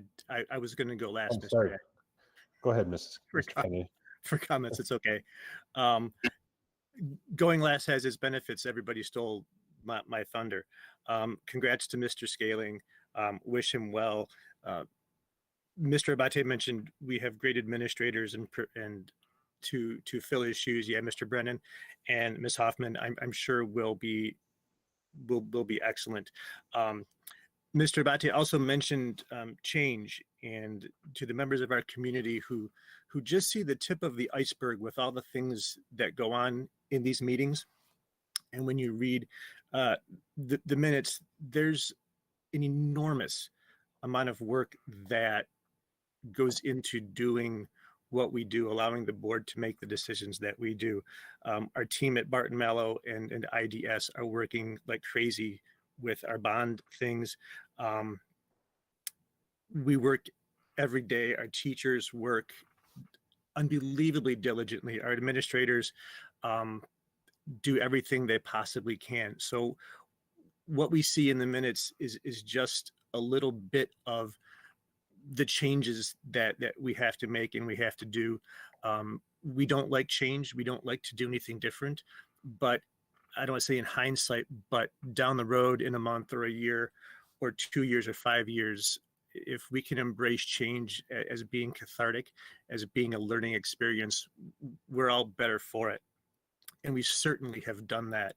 I was going to go last. I'm sorry. Go ahead, Mr. Kennedy. For comments, it's okay. Going last has its benefits. Everybody stole my thunder. Congrats to Mr. Scaling. Wish him well. Mr. Abate mentioned we have great administrators and to fill his shoes. Yeah, Mr. Brennan and Ms. Hoffman, I'm sure will be excellent. Mr. Abate also mentioned change, and to the members of our community who just see the tip of the iceberg with all the things that go on in these meetings. And when you read the minutes, there's an enormous amount of work that goes into doing what we do, allowing the board to make the decisions that we do. Our team at Barton Mallow and IDS are working like crazy with our bond things. We work every day. Our teachers work unbelievably diligently. Our administrators do everything they possibly can. So what we see in the minutes is just a little bit of the changes that we have to make and we have to do. We don't like change. We don't like to do anything different, but I don't want to say in hindsight, but down the road in a month or a year or 2 years or 5 years, if we can embrace change as being cathartic, as being a learning experience, we're all better for it. And we certainly have done that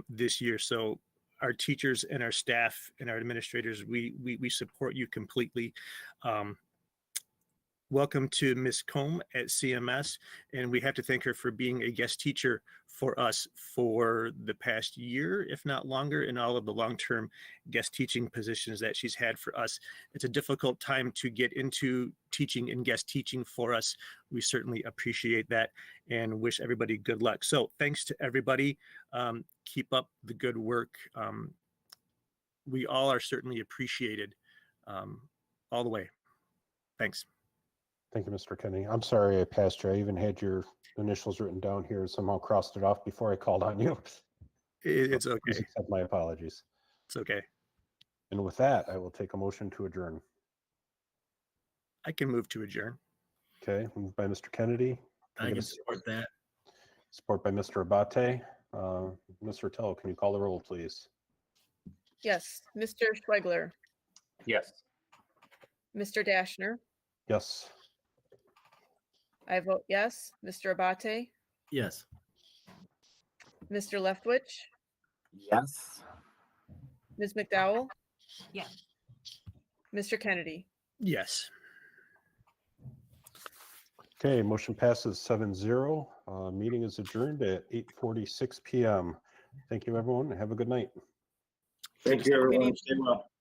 this year. So our teachers and our staff and our administrators, we support you completely. welcome to Ms. Combe at CMS, and we have to thank her for being a guest teacher for us for the past year, if not longer, in all of the long-term guest teaching positions that she's had for us. It's a difficult time to get into teaching and guest teaching for us. We certainly appreciate that and wish everybody good luck. So thanks to everybody. Keep up the good work. We all are certainly appreciated all the way. Thanks. Thank you, Mr. Kenny. I'm sorry I passed you. I even had your initials written down here, somehow crossed it off before I called on you. It's Please okay. accept my apologies. It's okay. And with that, I will take a motion to adjourn. I can move to adjourn. Okay, moved by Mr. Kennedy. I can support that. Support by Mr. Abate. Mr. Tello, can you call the roll, please? Yes, Mr. Schwegler, Yes. Mr. Dashner, Yes. I vote yes. Mr. Abate, Yes. Mr. Leftwich, Yes. Ms. McDowell, Yes. Mr. Kennedy. Yes. Okay, motion passes 7-0. Meeting is adjourned at 8:46 p.m. Thank you, everyone. Have a good night. Thank you, Have a good everyone. evening. Stay well.